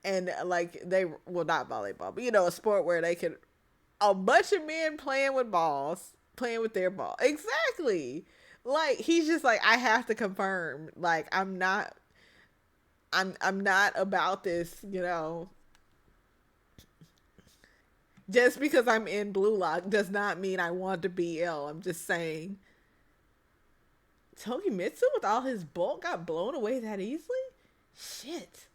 And like not volleyball, but a sport where a bunch of men playing with their ball. Exactly. Like, he's just like, I have to confirm, like, I'm not about this, Just because I'm in Blue Lock does not mean I want to be ill. I'm just saying. Tokimitsu with all his bulk got blown away that easily? Shit.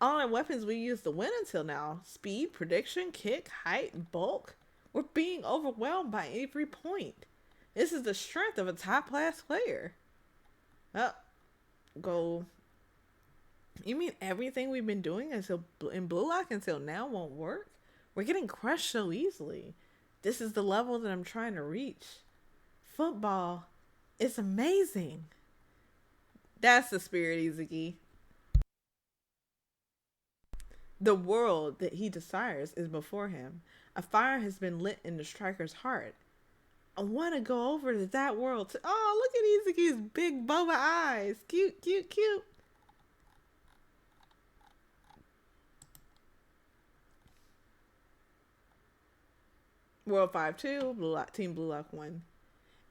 All our weapons we used to win until now. Speed, prediction, kick, height, and bulk. We're being overwhelmed by every point. This is the strength of a top-class player. Oh. Go. You mean everything we've been doing in Blue Lock until now won't work? We're getting crushed so easily. This is the level that I'm trying to reach. Football is amazing. That's the spirit, Izuki. The world that he desires is before him. A fire has been lit in the striker's heart. I want to go over to that world. Oh, look at Izuki's big boba eyes. Cute, cute, cute. World 5-2, Team Blue Lock 1.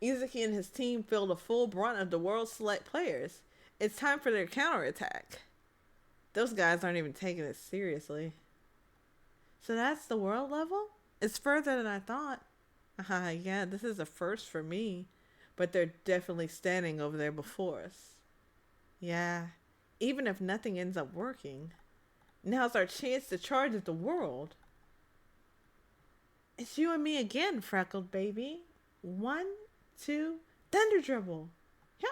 Izuki and his team feel the full brunt of the world's select players. It's time for their counterattack. Those guys aren't even taking it seriously. So that's the world level? It's further than I thought. Yeah, this is a first for me. But they're definitely standing over there before us. Yeah, even if nothing ends up working, now's our chance to charge at the world. It's you and me again, freckled baby. 1, 2, thunder dribble. Yep.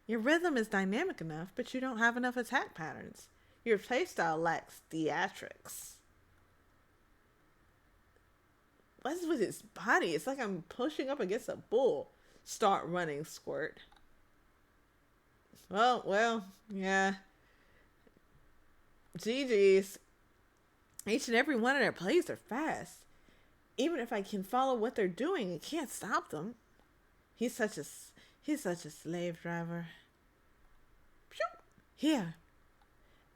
Your rhythm is dynamic enough, but you don't have enough attack patterns. Your playstyle lacks theatrics. What's with his body? It's like I'm pushing up against a bull. Start running, Squirt. Well, yeah. GG's. Each and every one of their plays are fast. Even if I can follow what they're doing, I can't stop them. He's such a slave driver. Here.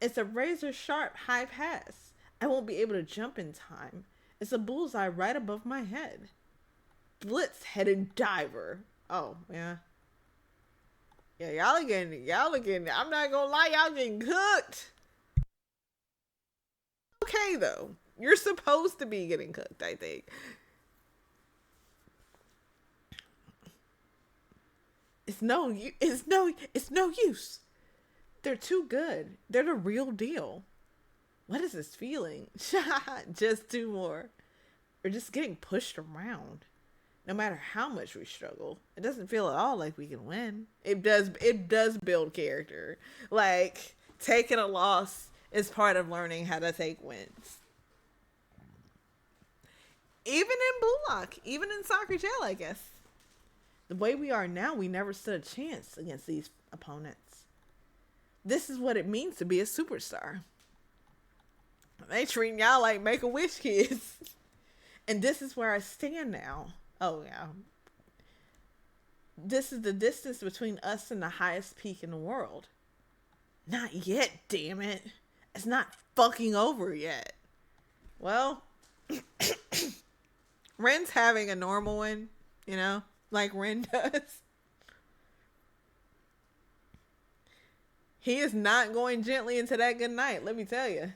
It's a razor sharp high pass. I won't be able to jump in time. It's a bullseye right above my head. Blitz headed diver. Oh, yeah. Yeah, y'all again. I'm not gonna lie, y'all getting cooked. okay though. You're supposed to be getting cooked, I think. It's no use. They're too good. They're the real deal. What is this feeling? Just two more. We're just getting pushed around. No matter how much we struggle, it doesn't feel at all like we can win. It does build character. Like taking a loss is part of learning how to take wins. Even in Blue Lock, even in soccer jail, I guess. The way we are now, we never stood a chance against these opponents. This is what it means to be a superstar. They treating y'all like Make-A-Wish kids. And this is where I stand now. Oh, yeah. This is the distance between us and the highest peak in the world. Not yet, damn it. It's not fucking over yet. Well, Ren's having a normal one, you know, like Ren does. He is not going gently into that good night, let me tell you.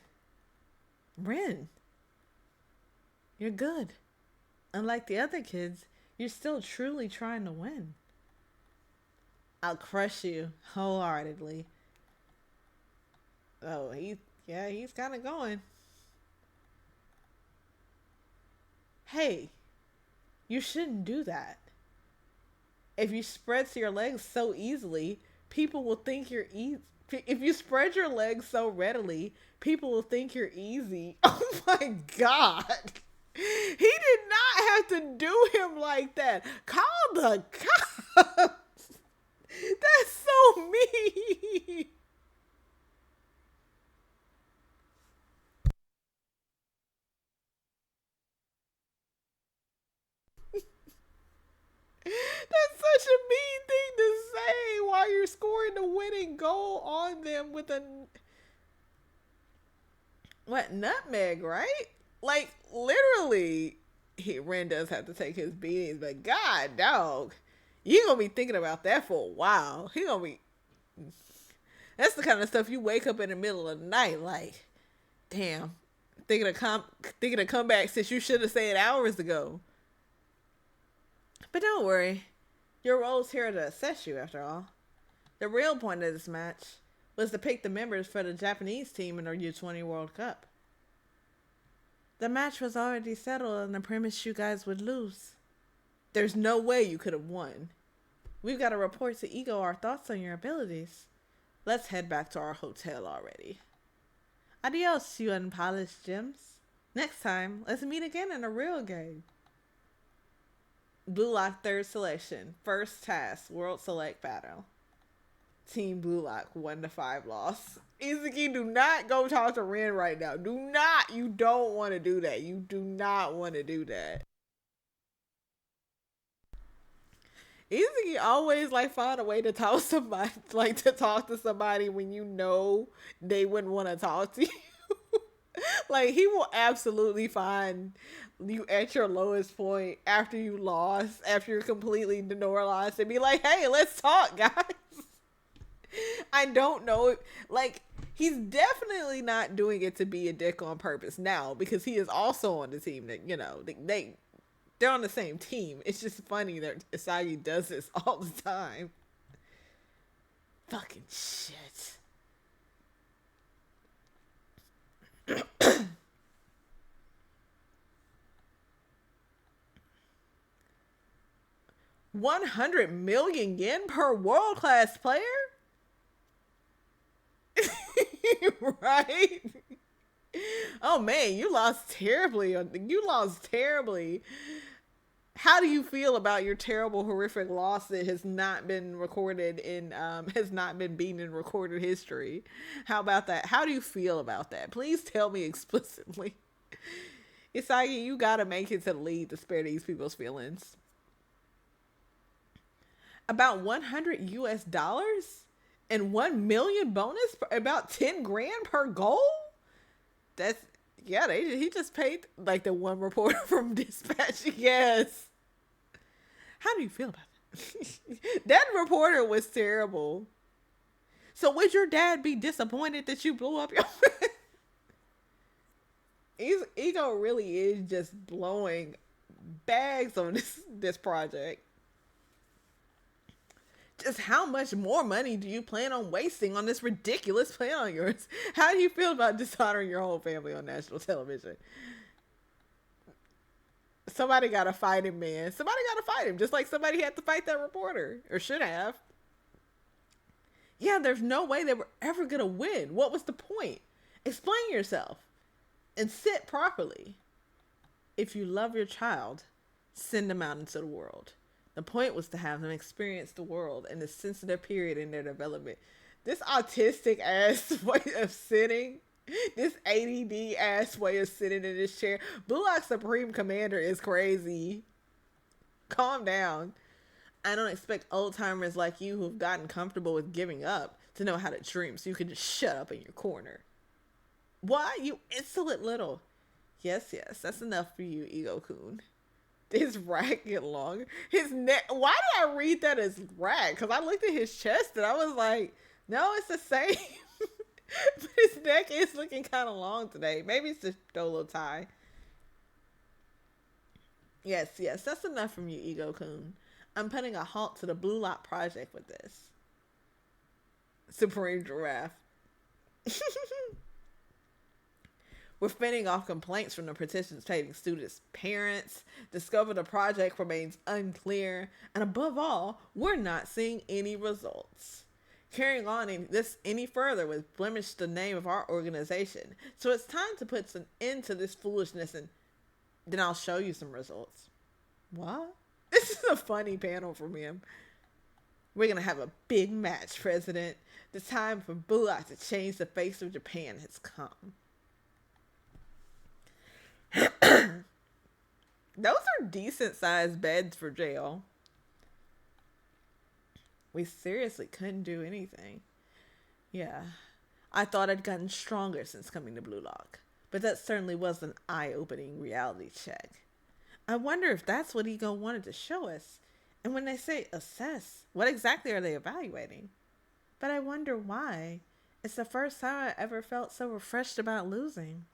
Ren, you're good. Unlike the other kids, you're still truly trying to win. I'll crush you wholeheartedly. Oh, he's kind of going. Hey, you shouldn't do that. If you spread your legs so easily, people will think you're easy. If you spread your legs so readily, people will think you're easy. Oh my God. He did not have to do him like that. Call the cops. That's so mean. That's such a mean thing to say while you're scoring the winning goal on them with a nutmeg, right? Like literally, Ren does have to take his beatings, but God, dog, you gonna be thinking about that for a while. He gonna be. That's the kind of stuff you wake up in the middle of the night, like, damn, thinking of comeback since you should have said hours ago. But don't worry, your role's here to assess you. After all, the real point of this match was to pick the members for the Japanese team in the U20 World Cup. The match was already settled on the premise you guys would lose. There's no way you could have won. We've got to report to Ego our thoughts on your abilities. Let's head back to our hotel already. Adios, you unpolished gems. Next time, let's meet again in a real game. Blue Lock third selection. First task, World Select Battle. Team Blue Lock 1-5 loss. Izuki, do not go talk to Ren right now. Do not. You don't want to do that. You do not want to do that. Izuki always like find a way to talk somebody, like to talk to somebody when you know they wouldn't want to talk to you. Like he will absolutely find you at your lowest point after you lost, after you're completely demoralized, and be like, "Hey, let's talk, guys." I don't know. Like, he's definitely not doing it to be a dick on purpose now, because he is also on the team that, you know, they're on the same team. It's just funny that Isagi does this all the time. Fucking shit. $100 million per world-class player? Right? Oh man, you lost terribly. You lost terribly. How do you feel about your terrible, horrific loss that has not been recorded has not been beaten in recorded history? How about that? How do you feel about that? Please tell me explicitly. Isagi, you gotta make it to the lead to spare these people's feelings. About 100 US dollars? And 1 million bonus, about 10 grand per goal. That's he just paid like the one reporter from Dispatch. Yes. How do you feel about that? That reporter was terrible. So would your dad be disappointed that you blew up your Ego really is just blowing bags on this project. Just how much more money do you plan on wasting on this ridiculous plan on yours? How do you feel about dishonoring your whole family on national television? Somebody got to fight him, man. Somebody got to fight him, just like somebody had to fight that reporter, or should have. Yeah, there's no way they were ever going to win. What was the point? Explain yourself and sit properly. If you love your child, send them out into the world. The point was to have them experience the world in this sensitive period in their development. This autistic ass way of sitting, this ADD ass way of sitting in this chair. Bullock's Supreme Commander is crazy. Calm down. I don't expect old timers like you who've gotten comfortable with giving up to know how to dream so you can just shut up in your corner. Why, you insolent little. Yes, yes, that's enough for you, Ego Coon. His rack get longer. His neck. Why did I read that as rack? Because I looked at his chest and I was like, no, it's the same. But his neck is looking kind of long today. Maybe it's just dolo tie. Yes, yes, that's enough from you, Ego Coon. I'm putting a halt to the Blue Lock project with this. Supreme Giraffe. We're fending off complaints from the participating students' parents. Discover the project remains unclear. And above all, we're not seeing any results. Carrying on any further would blemish the name of our organization. So it's time to put an end to this foolishness and then I'll show you some results. What? This is a funny panel from him. We're going to have a big match, President. The time for Bullock to change the face of Japan has come. Those are decent sized beds for jail. We seriously couldn't do anything. Yeah, I thought I'd gotten stronger since coming to Blue Lock, but that certainly was an eye-opening reality check. I wonder if that's what Ego wanted to show us. And when they say assess, what exactly are they evaluating? But I wonder why. It's the first time I ever felt so refreshed about losing.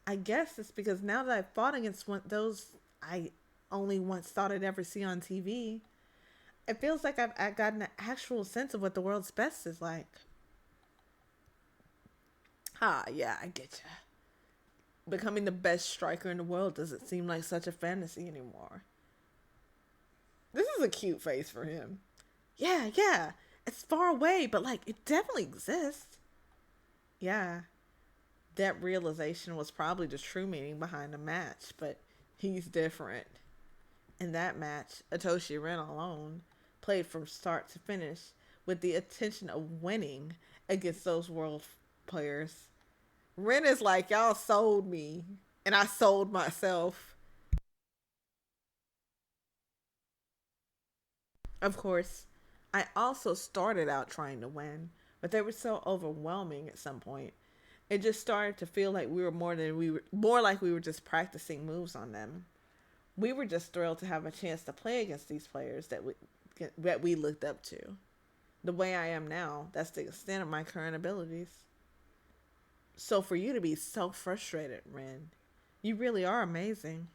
I guess it's because now that I've fought against those I only once thought I'd ever see on TV, it feels like I've gotten an actual sense of what the world's best is like. Yeah, I get ya. Becoming the best striker in the world doesn't seem like such a fantasy anymore. This is a cute face for him. Yeah. It's far away, but like, it definitely exists. Yeah. That realization was probably the true meaning behind the match, but he's different. In that match, Atoshi Ren alone played from start to finish with the intention of winning against those world players. Ren is like, y'all sold me, and I sold myself. Of course, I also started out trying to win, but they were so overwhelming at some point. It just started to feel like we were more like we were just practicing moves on them. We were just thrilled to have a chance to play against these players that we looked up to. The way I am now, that's the extent of my current abilities. So for you to be so frustrated, Ren, you really are amazing.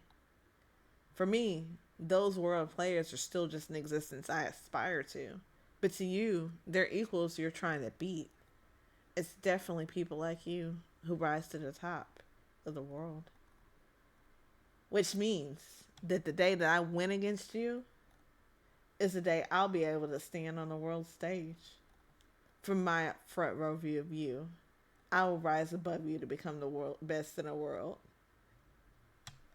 For me, those world players are still just an existence I aspire to. But to you, they're equals you're trying to beat. It's definitely people like you who rise to the top of the world. Which means that the day that I win against you is the day I'll be able to stand on the world stage. From my front row view of you, I will rise above you to become the world best in the world.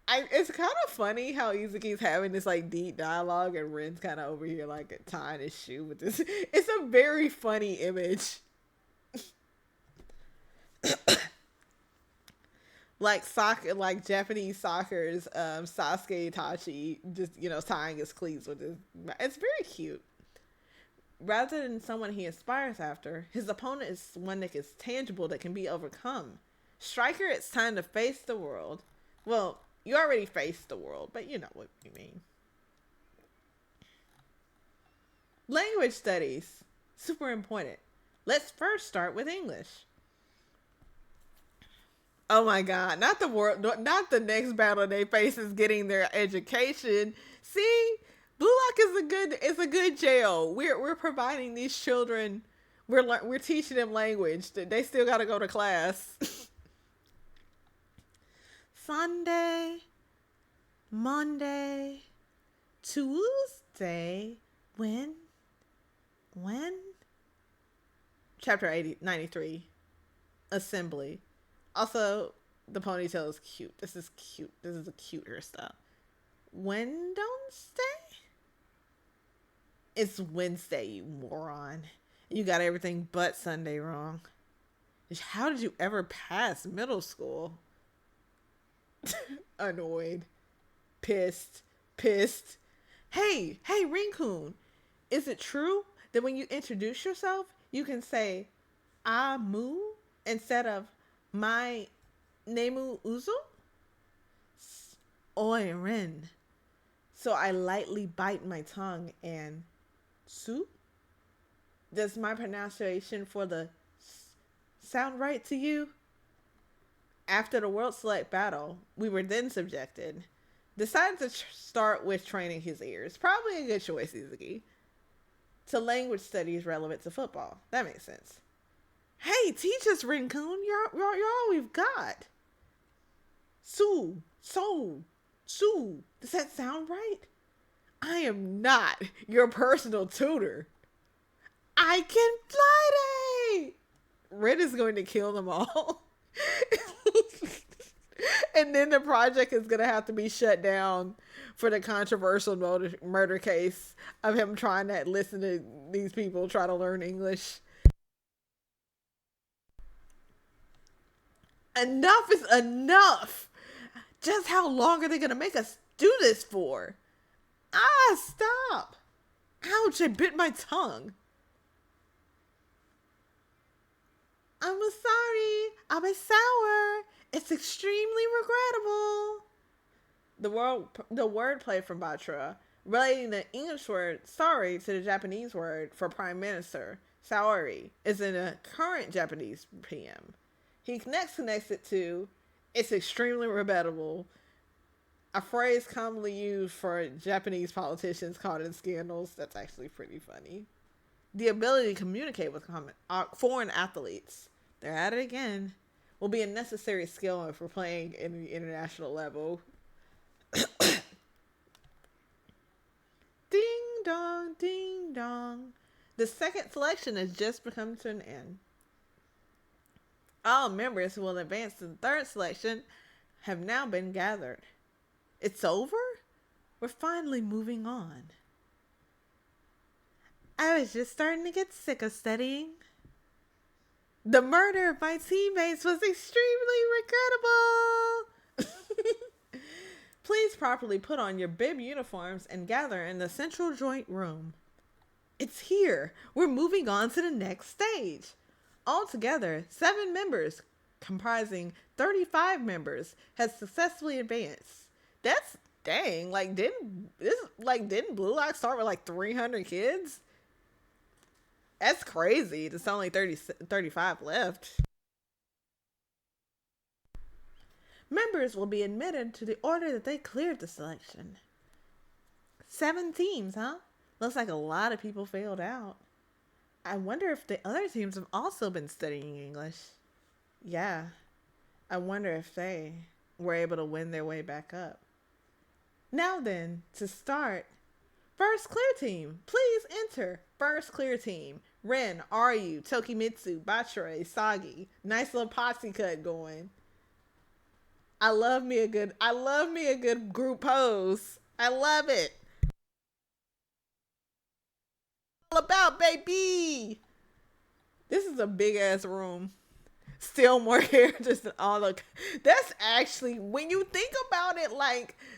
It's kind of funny how Izuki's having this like deep dialogue and Ren's kind of over here like tying his shoe with this. It's a very funny image. Like soccer, like Japanese soccer's Sasuke Itachi, just tying his cleats with his. It's very cute. Rather than someone he aspires after, his opponent is one that is tangible that can be overcome. Striker, it's time to face the world. Well, you already faced the world, but you know what you mean. Language studies, super important. Let's first start with English. Oh my God! Not the world. Not the next battle they face is getting their education. See, Blue Lock is a good jail. We're providing these children. We're teaching them language. They still got to go to class. Sunday, Monday, Tuesday. When? Chapter 93. Assembly. Also, the ponytail is cute. This is cute. This is a cute hairstyle. Wednesday? It's Wednesday, you moron. You got everything but Sunday wrong. How did you ever pass middle school? Annoyed. Pissed. Pissed. Hey, Rincoon. Is it true that when you introduce yourself, you can say Amu instead of my Nemu Uzo? Oi Ren. So I lightly bite my tongue and Su? Does my pronunciation for the sound right to you? After the World Select battle, we were then subjected. Decided to start with training his ears. Probably a good choice, Izuki. To language studies relevant to football. That makes sense. Hey, teach us, Rincoon. You're all we've got. Sue. Does that sound right? I am not your personal tutor. I can fly day. Red is going to kill them all. And then the project is going to have to be shut down for the controversial murder case of him trying to listen to these people try to learn English. Enough is enough. Just how long are they going to make us do this for? Stop. Ouch, I bit my tongue. I'm sorry. I'm sour. It's extremely regrettable. The wordplay from Batra, relating the English word sorry to the Japanese word for prime minister, saori, is in a current Japanese PM. He connects it to it's extremely regrettable, a phrase commonly used for Japanese politicians caught in scandals. That's actually pretty funny. The ability to communicate with foreign athletes, they're at it again, will be a necessary skill for playing in the international level. Ding dong, ding dong. The second selection has just come to an end. All members who will advance to the third selection have now been gathered. It's over? We're finally moving on. I was just starting to get sick of studying. The murder of my teammates was extremely regrettable. Please properly put on your bib uniforms and gather in the central joint room. It's here. We're moving on to the next stage. Altogether, 7 members, comprising 35 members, has successfully advanced. That's dang. Didn't Blue Lock start with 300 kids? That's crazy. There's only 35 left. Members will be admitted to the order that they cleared the selection. 7 teams, huh? Looks like a lot of people failed out. I wonder if the other teams have also been studying English. Yeah. I wonder if they were able to win their way back up. Now then, to start, first clear team, please enter. First clear team, Ren, Ryu, Tokimitsu, Bachare, Sagi. Nice little posse cut going. I love me a good group pose. I love it. All about, baby. This is a big ass room. Still more characters than all the. That's actually, when you think about it,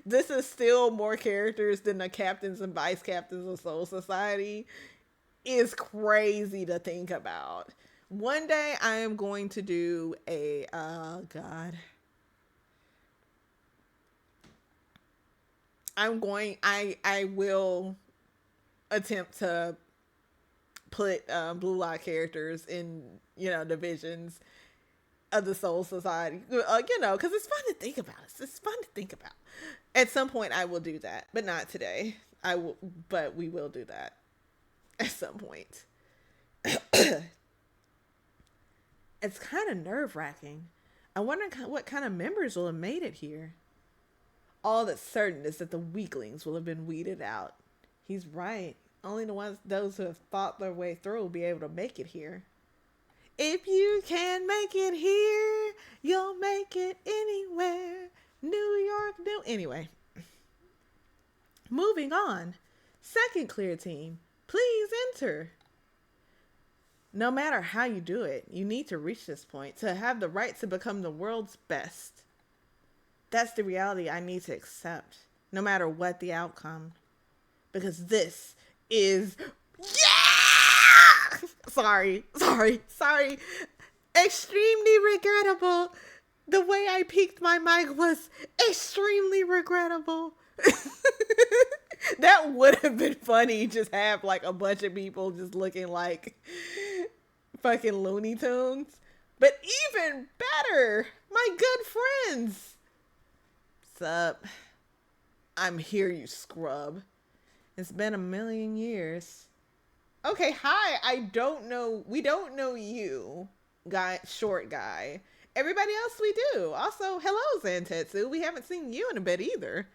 this is still more characters than the captains and vice captains of Soul Society. Is crazy to think about. One day I am going to do a I will attempt to put Blue Lock characters in divisions. of the Soul Society. You know, because it's fun to think about. It's fun to think about. At some point, I will do that, but not today. I will, but we will do that at some point. It's kind of nerve wracking. I wonder what kind of members will have made it here. All that's certain is that the weaklings will have been weeded out. He's right. Only those who have thought their way through will be able to make it here. If you can make it here, you'll make it anywhere. New York, Anyway, moving on. Second clear team, please enter. No matter how you do it, you need to reach this point to have the right to become the world's best. That's the reality I need to accept, no matter what the outcome. Because this is... Yeah! Sorry. Extremely regrettable. The way I peaked my mic was extremely regrettable. That would have been funny. Just have like a bunch of people just looking like fucking Looney Tunes. But even better, my good friends. What's up? I'm here, you scrub. It's been a million years. Okay, hi. We don't know you, short guy. Everybody else we do. Also, hello, Zantetsu. We haven't seen you in a bit either.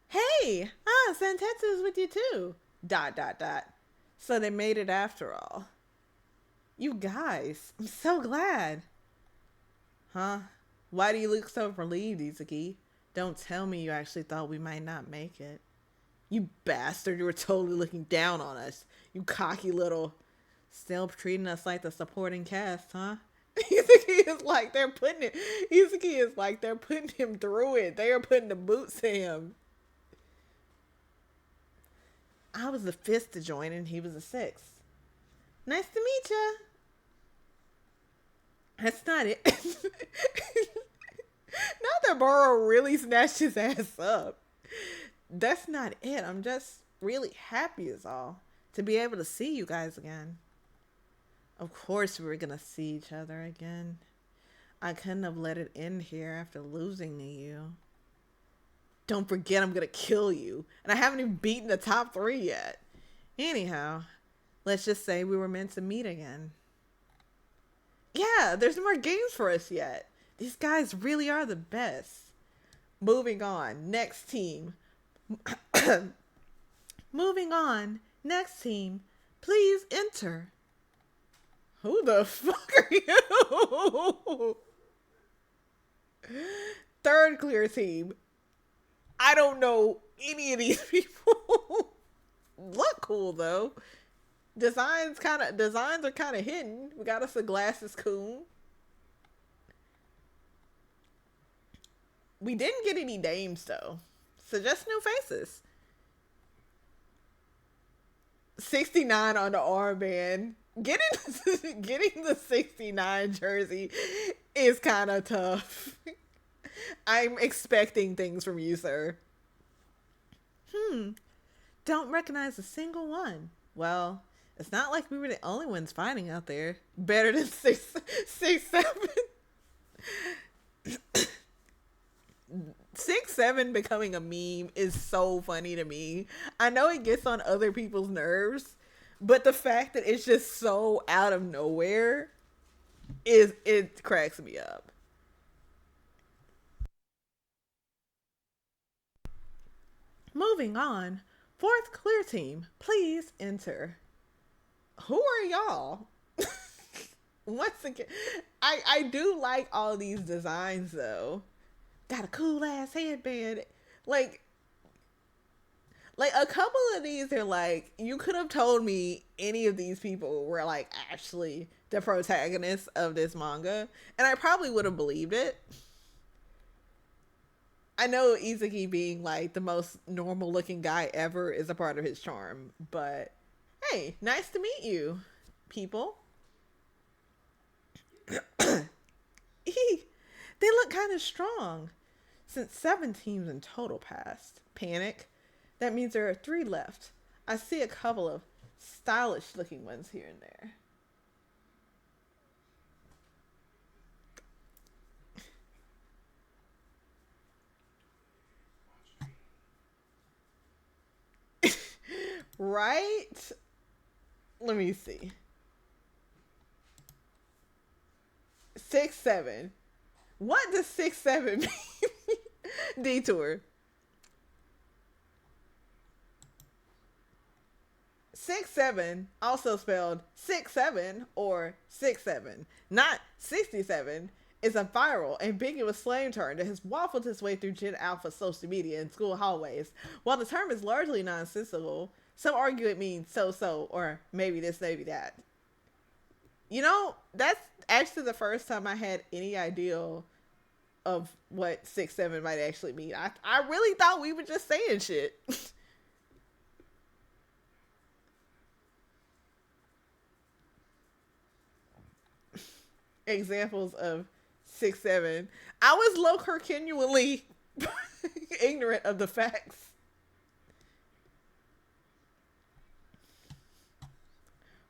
Hey! Zantetsu is with you too. ... So they made it after all. You guys, I'm so glad. Huh? Why do you look so relieved, Izuki? Don't tell me you actually thought we might not make it. You bastard, you were totally looking down on us. You cocky little... Still treating us like the supporting cast, huh? Izuki is like they're putting him through it. They are putting the boots to him. I was the 5th to join and he was the 6th. Nice to meet ya. That's not it. Not that Boro really snatched his ass up. That's not it. I'm just really happy is all. To be able to see you guys again. Of course we were going to see each other again. I couldn't have let it end here after losing to you. Don't forget I'm going to kill you. And I haven't even beaten the top 3 yet. Anyhow, let's just say we were meant to meet again. Yeah, there's more games for us yet. These guys really are the best. Moving on. Next team. Moving on. Next team. Please enter. Who the fuck are you? Third clear team. I don't know any of these people. Look cool though. Designs are kind of hidden. We got us a glasses coon. We didn't get any names though. So just new faces. 69 on the armband. Getting the 69 jersey is kind of tough. I'm expecting things from you, sir. Don't recognize a single one. Well, it's not like we were the only ones fighting out there. Better than 6'7". 6'7" becoming a meme is so funny to me. I know it gets on other people's nerves, but the fact that it's just so out of nowhere it cracks me up. Moving on. 4th clear team, please enter. Who are y'all? Once again, I do like all these designs though. Got a cool ass headband. Like a couple of these are like, you could have told me any of these people were like actually the protagonists of this manga, and I probably would have believed it. I know Izuki being like the most normal looking guy ever is a part of his charm, but hey, nice to meet you, people. They look kind of strong. Since 7 teams in total passed. Panic. That means there are 3 left. I see a couple of stylish looking ones here and there. Right? Let me see. 6'7". What does 6'7" mean? Detour. 6'7", also spelled 6'7" or 6'7", not 67, is a viral, ambiguous slang term that has waffled its way through Gen Alpha social media and school hallways. While the term is largely nonsensical, some argue it means so or maybe this, maybe that. You know, that's actually the first time I had any idea of what 6'7" might actually mean. I really thought we were just saying shit. Examples of 6'7". I was low continually ignorant of the facts.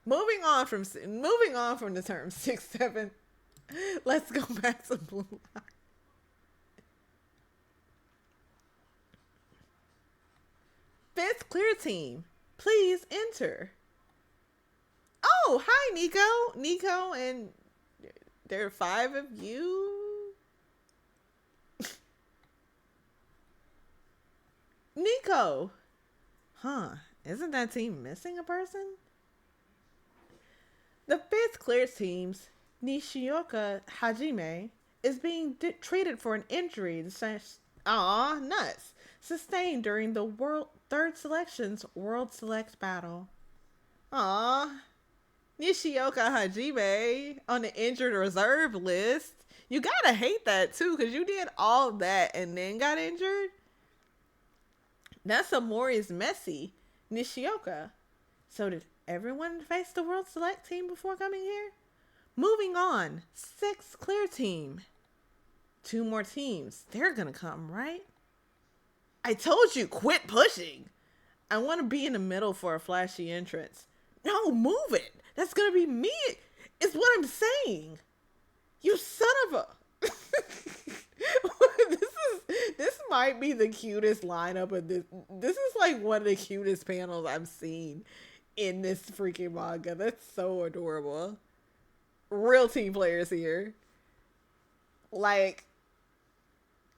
Moving on from the term 6'7", let's go back to Blue Line. Fifth clear team, please enter. Oh, hi, Nico. Nico, and there are 5 of you. Nico. Huh. Isn't that team missing a person? The fifth clear team's Nishioka Hajime is being treated for an injury nuts sustained during the third selection's World Select battle. Aw, Nishioka Hajime on the injured reserve list. You gotta hate that too, because you did all that and then got injured. That's a Mori's messy. Nishioka. So did everyone face the World Select team before coming here? Moving on. 6th clear team. 2 more teams. They're gonna come, right? I told you, quit pushing. I want to be in the middle for a flashy entrance. No, move it. That's gonna be me. It's what I'm saying. You son of a. This might be the cutest lineup of this. This is like one of the cutest panels I've seen in this freaking manga. That's so adorable. Real team players here. Like,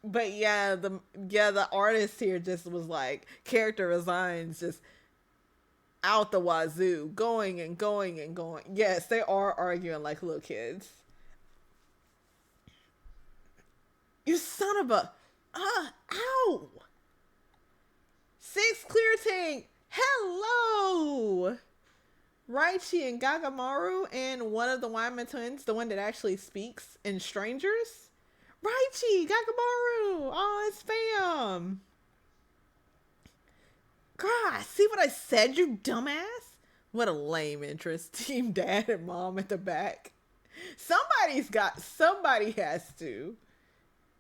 but yeah, the artist here just was like character designs just out the wazoo, going and going and going. Yes, they are arguing like little kids. You son of a ow. 6th clear team. Hello. Raichi and Gagamaru and one of the Wyman twins, the one that actually speaks in Strangers. Raichi, Gagamaru. Oh, it's fam. God, see what I said, you dumbass? What a lame interest. Team dad and mom at the back. Somebody has to.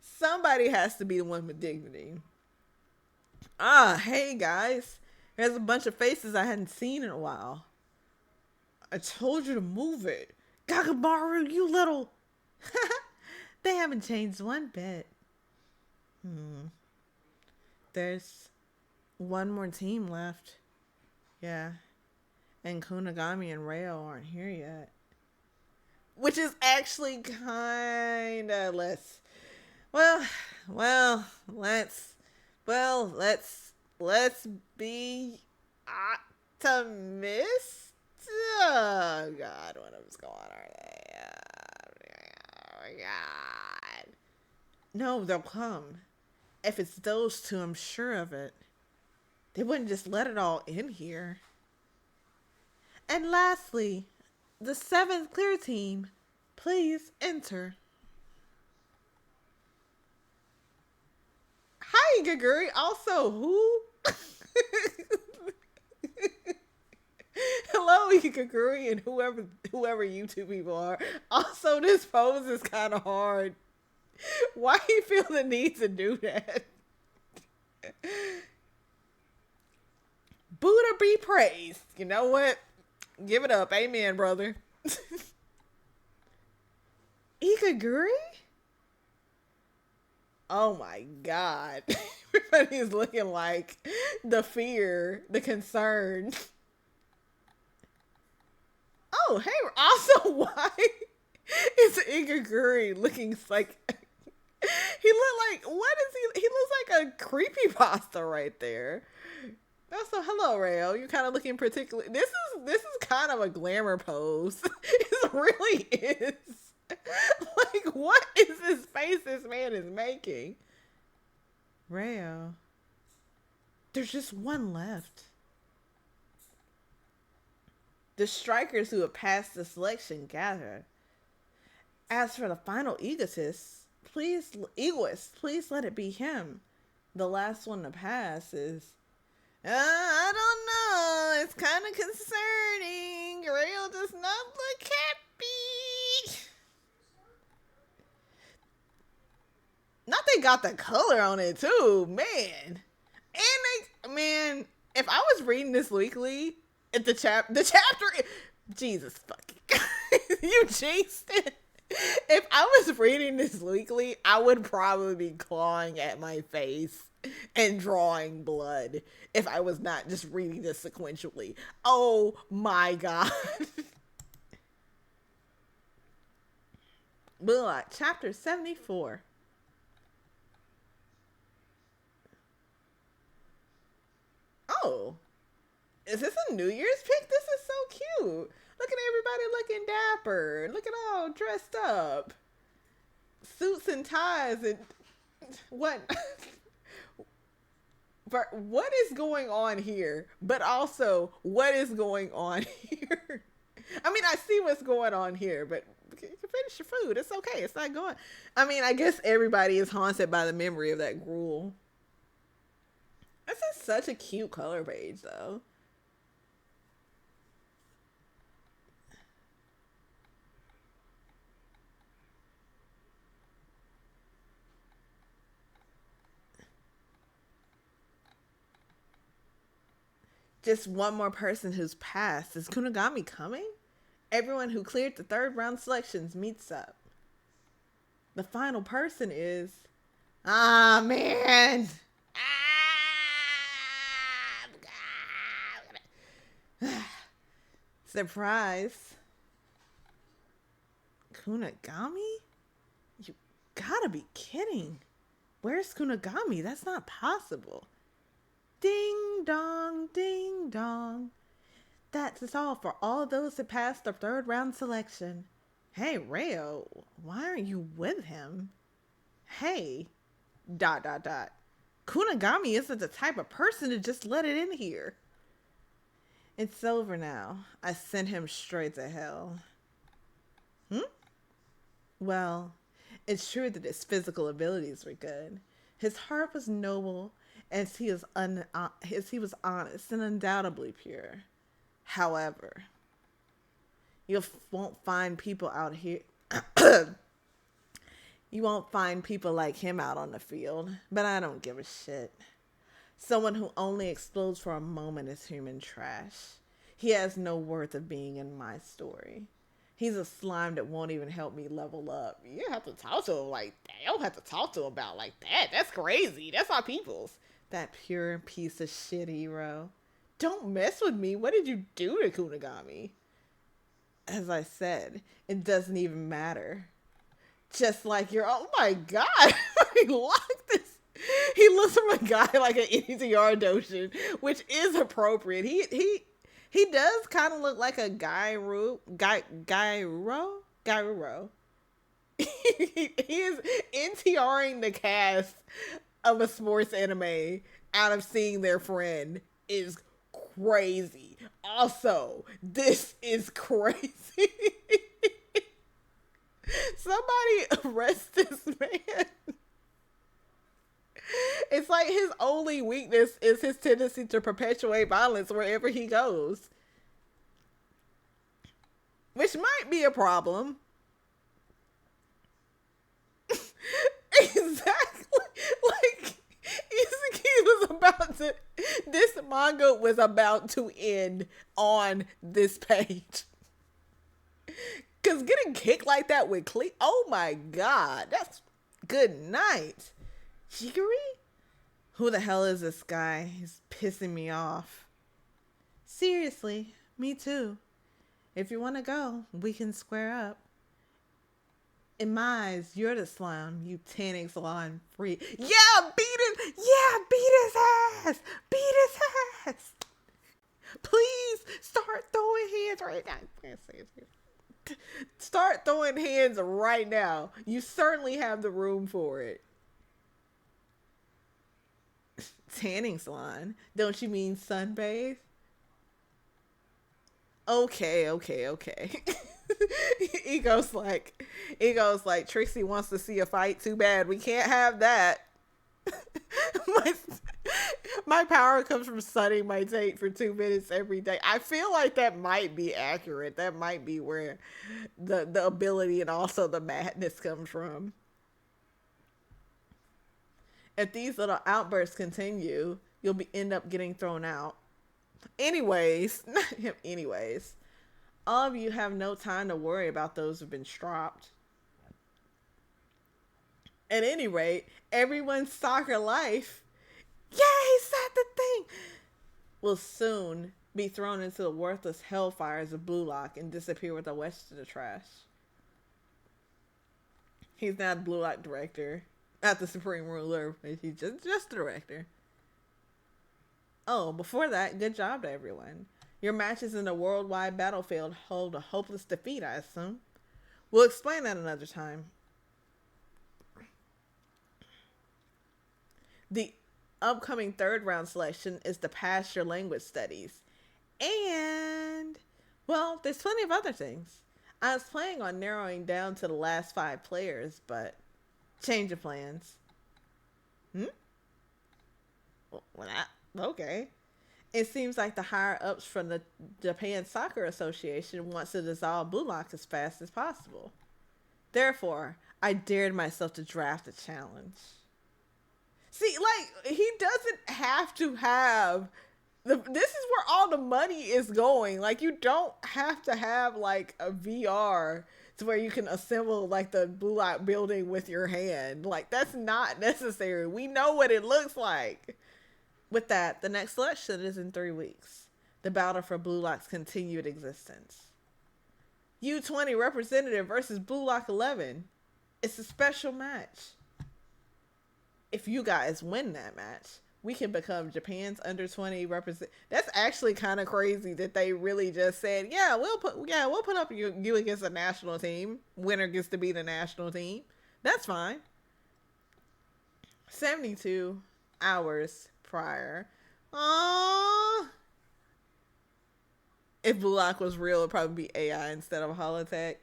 Somebody has to be the one with dignity. Hey guys. There's a bunch of faces I hadn't seen in a while. I told you to move it. Gagamaru, you little... They haven't changed one bit. There's one more team left. Yeah. And Kunagami and Rayo aren't here yet. Which is actually kinda less... Let's be optimistic. Oh God, one of them's going, are they? Oh my God. No, they'll come. If it's those two, I'm sure of it. They wouldn't just let it all in here. And lastly, the 7th clear team, please enter. Hi, Gaguri. Also, who? Hello, Gaguri, and whoever you two people are. Also, this pose is kind of hard. Why do you feel the need to do that? Buddha be praised. You know what? Give it up. Amen, brother. Ikaguri? Oh my god. Everybody's looking like the fear, the concern. Oh, hey, also, why is Igaguri looking like he looked like what is he? He looks like a creepy pasta right there. Also, hello, Rayo. You're kind of looking particularly. This is kind of a glamour pose. It really is. Like, what is this face this man is making? Rayo, there's just one left. The strikers who have passed the selection gather. As for the final egoist, please let it be him. The last one to pass is. I don't know. It's kind of concerning. Rayo does not look happy. Not they got the color on it too, man. And man, if I was reading this weekly, at the chapter, Jesus fucking, you jinxed it. If I was reading this weekly, I would probably be clawing at my face and drawing blood if I was not just reading this sequentially. Oh my god. Bullock, chapter 74. Oh, is this a New Year's pic? This is so cute. Look at everybody looking dapper. Look at all dressed up. Suits and ties and what? But what is going on here? But also, what is going on here? I mean, I see what's going on here, but you can finish your food. It's okay. It's not going. I mean, I guess everybody is haunted by the memory of that gruel. This is such a cute color page, though. Just one more person who's passed. Is Kunigami coming? Everyone who cleared the third round selections meets up. The final person is... Ah, man. Surprise. Kunigami? You gotta be kidding. Where's Kunigami? That's not possible. Ding dong, ding dong. That's all for all those that passed the third round selection. Hey, Rayo, why aren't you with him? Hey, ... Kunigami isn't the type of person to just let it in here. It's over now. I sent him straight to hell. Well, it's true that his physical abilities were good. His heart was noble, as he was honest and undoubtedly pure. However, you won't find people out here. You won't find people like him out on the field, but I don't give a shit. Someone who only explodes for a moment is human trash. He has no worth of being in my story. He's a slime that won't even help me level up. You don't have to talk to him like that. You don't have to talk to him about like that. That's crazy. That's our people's. That pure piece of shit hero. Don't mess with me. What did you do to Kunigami? As I said, it doesn't even matter. Just like you're, oh my god, he locked this. He looks from a guy like an ETR Doshin, which is appropriate. He does kind of look like a Gairo. He is NTRing the cast of a sports anime out of seeing their friend is crazy. Also, this is crazy. Somebody arrest this man. It's like his only weakness is his tendency to perpetuate violence wherever he goes. Which might be a problem. Exactly. Like, this manga was about to end on this page. Because getting kicked like that with oh my god, that's good night. Jiggery? Who the hell is this guy? He's pissing me off. Seriously, me too. If you want to go, we can square up. In my eyes, you're the slime, you tanning salon freak. Yeah, beat his ass. Beat his ass. Please start throwing hands right now. Start throwing hands right now. You certainly have the room for it. Tanning salon? Don't you mean sunbathe? Okay. He goes like, Trixie wants to see a fight. Too bad we can't have that. my power comes from sunning my date for 2 minutes every day. I feel like that might be accurate. That might be where the ability and also the madness comes from. If these little outbursts continue, you'll end up getting thrown out. Anyways, all of you have no time to worry about those who've been stropped. At any rate, everyone's soccer life, yay, said the thing, will soon be thrown into the worthless hellfires of Blue Lock and disappear with the rest of the trash. He's now the Blue Lock director, not the supreme ruler. He's just the director. Oh, before that, good job to everyone. Your matches in the worldwide battlefield hold a hopeless defeat, I assume. We'll explain that another time. The upcoming third round selection is to pass your language studies. And, well, there's plenty of other things. I was planning on narrowing down to the last 5 players, but change of plans. Okay. It seems like the higher-ups from the Japan Soccer Association wants to dissolve Blue Lock as fast as possible. Therefore, I dared myself to draft a challenge. See, like, he doesn't have to have... this is where all the money is going. Like, you don't have to have, like, a VR to where you can assemble, like, the Blue Lock building with your hand. Like, that's not necessary. We know what it looks like. With that, the next selection is in 3 weeks. The battle for Blue Lock's continued existence. U20 representative versus Blue Lock 11. It's a special match. If you guys win that match, we can become Japan's under 20 represent. That's actually kind of crazy that they really just said, we'll put up you against a national team. Winner gets to be the national team. That's fine. 72 hours prior. If Blue Lock was real, it'd probably be AI instead of holotech.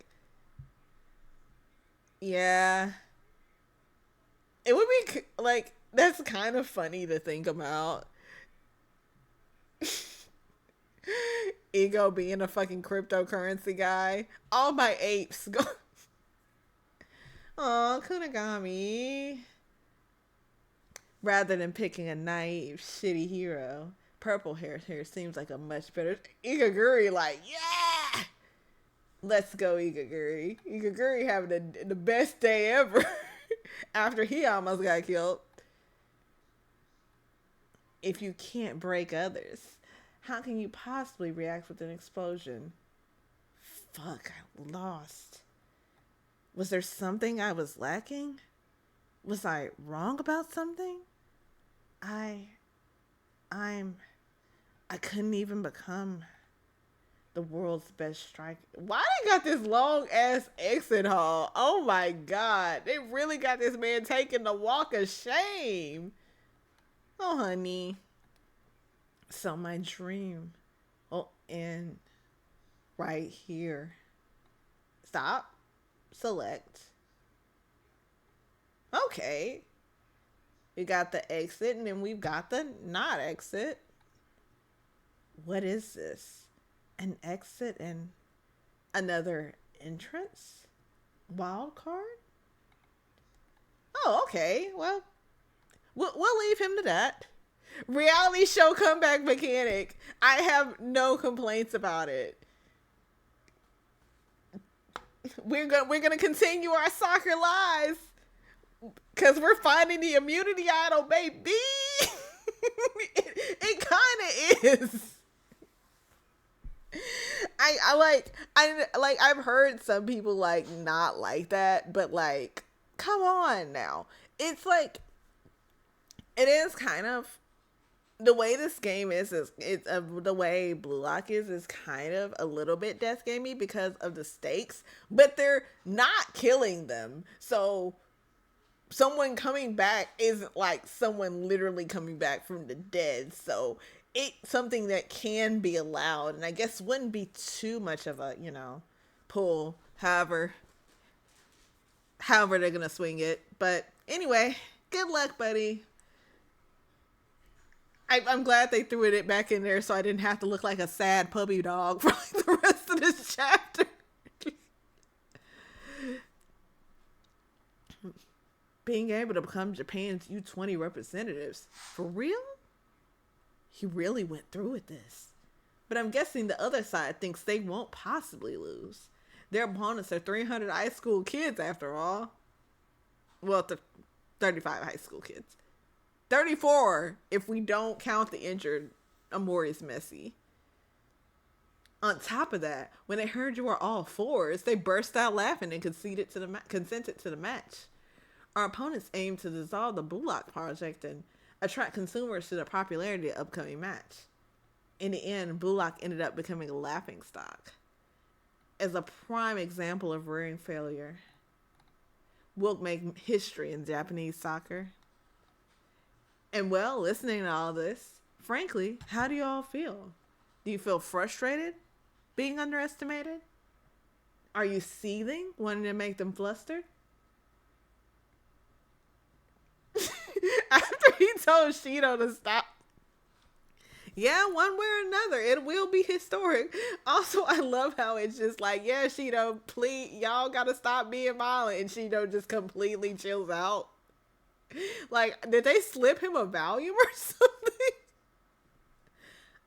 Yeah. It would be, like, that's kind of funny to think about. Ego being a fucking cryptocurrency guy. All my apes go. Aw, Kunigami. Rather than picking a naive, shitty hero, purple hair seems like a much better... Igaguri, like, yeah! Let's go, Igaguri. Igaguri having the best day ever after he almost got killed. If you can't break others, how can you possibly react with an explosion? Fuck, I lost. Was there something I was lacking? Was I wrong about something? I couldn't even become the world's best striker. Why they got this long ass exit hall? Oh my god. They really got this man taking the walk of shame. Oh honey. So my dream will end right here. Stop. Select. Okay. We got the exit and then we've got the not exit. What is this? An exit and another entrance? Wild card? Oh, okay. Well, we'll leave him to that. Reality show comeback mechanic. I have no complaints about it. We're gonna continue our soccer lives Because we're finding the immunity idol, baby. It kind of is. I've heard some people like not like that, but like, come on now. It's like, it is kind of, the way this game is it's the way Blue Lock is kind of a little bit death gamey because of the stakes, but they're not killing them. So someone coming back isn't like someone literally coming back from the dead. So it's something that can be allowed, and I guess wouldn't be too much of a, pull. However they're gonna swing it. But anyway, good luck, buddy. I'm glad they threw it back in there so I didn't have to look like a sad puppy dog for like the rest of this chapter. Being able to become Japan's U20 representatives. For real? He really went through with this. But I'm guessing the other side thinks they won't possibly lose. Their opponents are 300 high school kids after all. Well, 35 high school kids. 34 if we don't count the injured Amori's Messi. On top of that, when they heard you were all fours, they burst out laughing and consented to the match. Our opponents aim to dissolve the Blue Lock project and attract consumers to the popularity of the upcoming match. In the end, Blue Lock ended up becoming a laughingstock. As a prime example of rearing failure, will make history in Japanese soccer. And well, listening to all this, frankly, how do you all feel? Do you feel frustrated being underestimated? Are you seething, wanting to make them flustered? After he told Shido to stop. Yeah, one way or another, it will be historic. Also, I love how it's just like, yeah, Shido, please, y'all gotta stop being violent. And Shido just completely chills out. Like, did they slip him a Valium or something?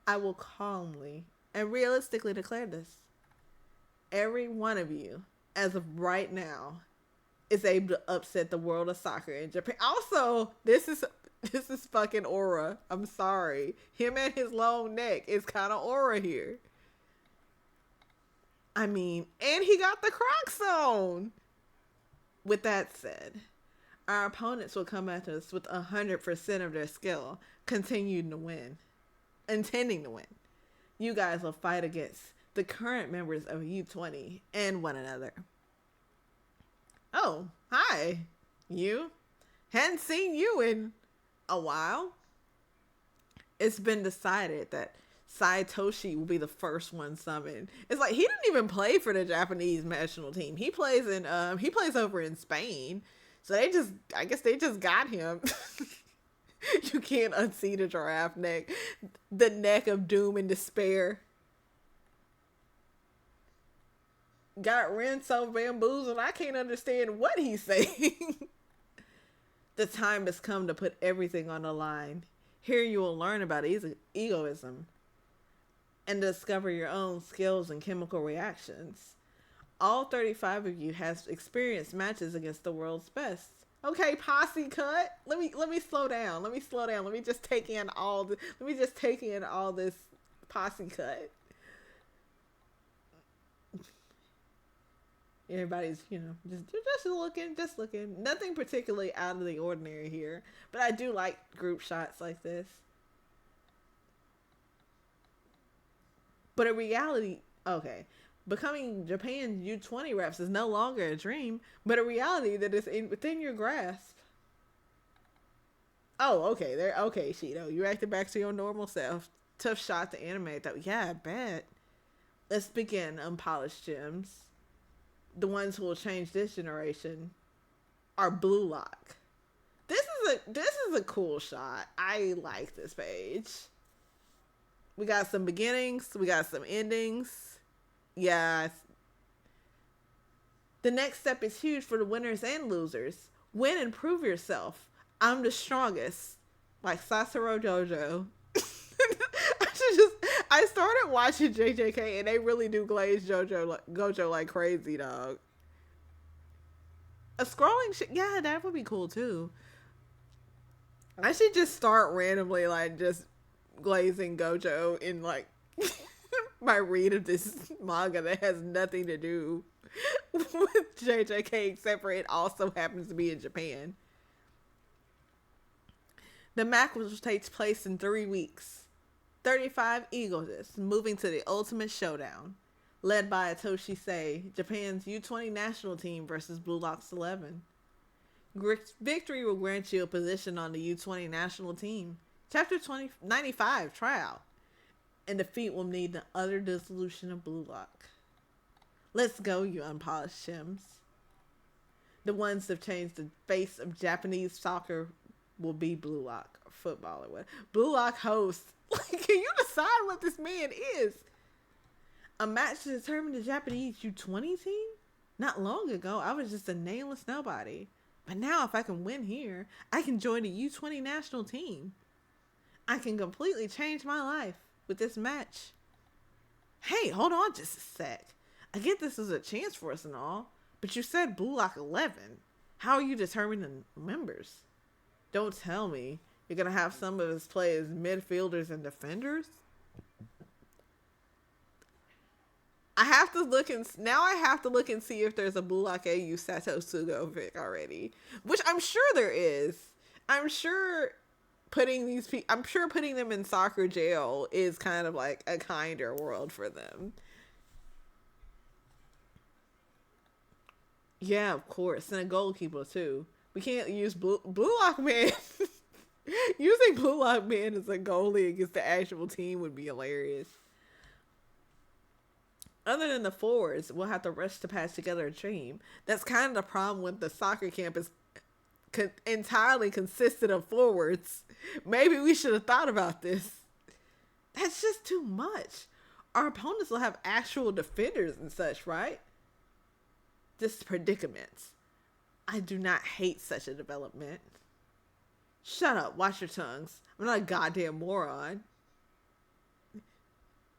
I will calmly and realistically declare this. Every one of you, as of right now, is able to upset the world of soccer in Japan. Also, this is fucking aura. I'm sorry. Him and his long neck is kind of aura here. I mean, and he got the Crocs on. With that said, our opponents will come at us with 100% of their skill, intending to win. You guys will fight against the current members of U20 and one another. Oh, hi. You? Hadn't seen you in a while. It's been decided that Saitoshi will be the first one summoned. It's like he didn't even play for the Japanese national team. He plays over in Spain. So I guess they just got him. You can't unsee the giraffe neck. The neck of doom and despair. Got Ren so bamboozled, I can't understand what he's saying. The time has come to put everything on the line. Here you will learn about egoism and discover your own skills and chemical reactions. All 35 of you has experienced matches against the world's best. Okay, posse cut. Let me slow down. Let me just take in all this posse cut. Everybody's, just looking. Nothing particularly out of the ordinary here. But I do like group shots like this. But in reality, okay, becoming Japan's U20 reps is no longer a dream, but a reality that is within your grasp. Oh, okay, Shido, you acted back to your normal self. Tough shot to animate, though. Yeah, I bet. Let's begin, unpolished gems. The ones who will change this generation are Blue Lock. This is a cool shot. I like this page. We got some beginnings. We got some endings. Yeah. The next step is huge for the winners and losers. Win and prove yourself. I'm the strongest. Like Sasaro Jojo. I started watching JJK and they really do glaze Gojo like crazy, dog. A scrolling shit. Yeah, that would be cool too. I should just start randomly, like, just glazing Gojo in, like, my read of this manga that has nothing to do with JJK except for it also happens to be in Japan. The match, which takes place in 3 weeks. 35 eagles moving to the ultimate showdown, led by Atoshi Sei, Japan's U20 national team versus Blue Lock's 11. Victory will grant you a position on the U20 national team. Chapter 95 tryout. And defeat will need the utter dissolution of Blue Lock. Let's go, you unpolished shims. The ones that have changed the face of Japanese soccer will be Blue Lock, or football, or what. Blue Lock hosts. Like, can you decide what this man is? A match to determine the Japanese U20 team? Not long ago, I was just a nameless nobody. But now, if I can win here, I can join the U20 national team. I can completely change my life with this match. Hey, hold on just a sec. I get this is a chance for us and all, but you said Blue Lock 11. How are you determining members? Don't tell me you're going to have some of us play as midfielders and defenders? I have to look and see if there's a Blue Lock AU Sato Sugo Vic already, which I'm sure there is. I'm sure putting them in soccer jail is kind of like a kinder world for them. Yeah, of course, and a goalkeeper too. We can't use Blue Lock Man. Using Blue Lock Man as a goalie against the actual team would be hilarious. Other than the forwards, we'll have to rush to patch together a team. That's kind of the problem with the soccer camp is entirely consisted of forwards. Maybe we should have thought about this. That's just too much. Our opponents will have actual defenders and such, right? This predicament. I do not hate such a development. Shut up. Watch your tongues. I'm not a goddamn moron.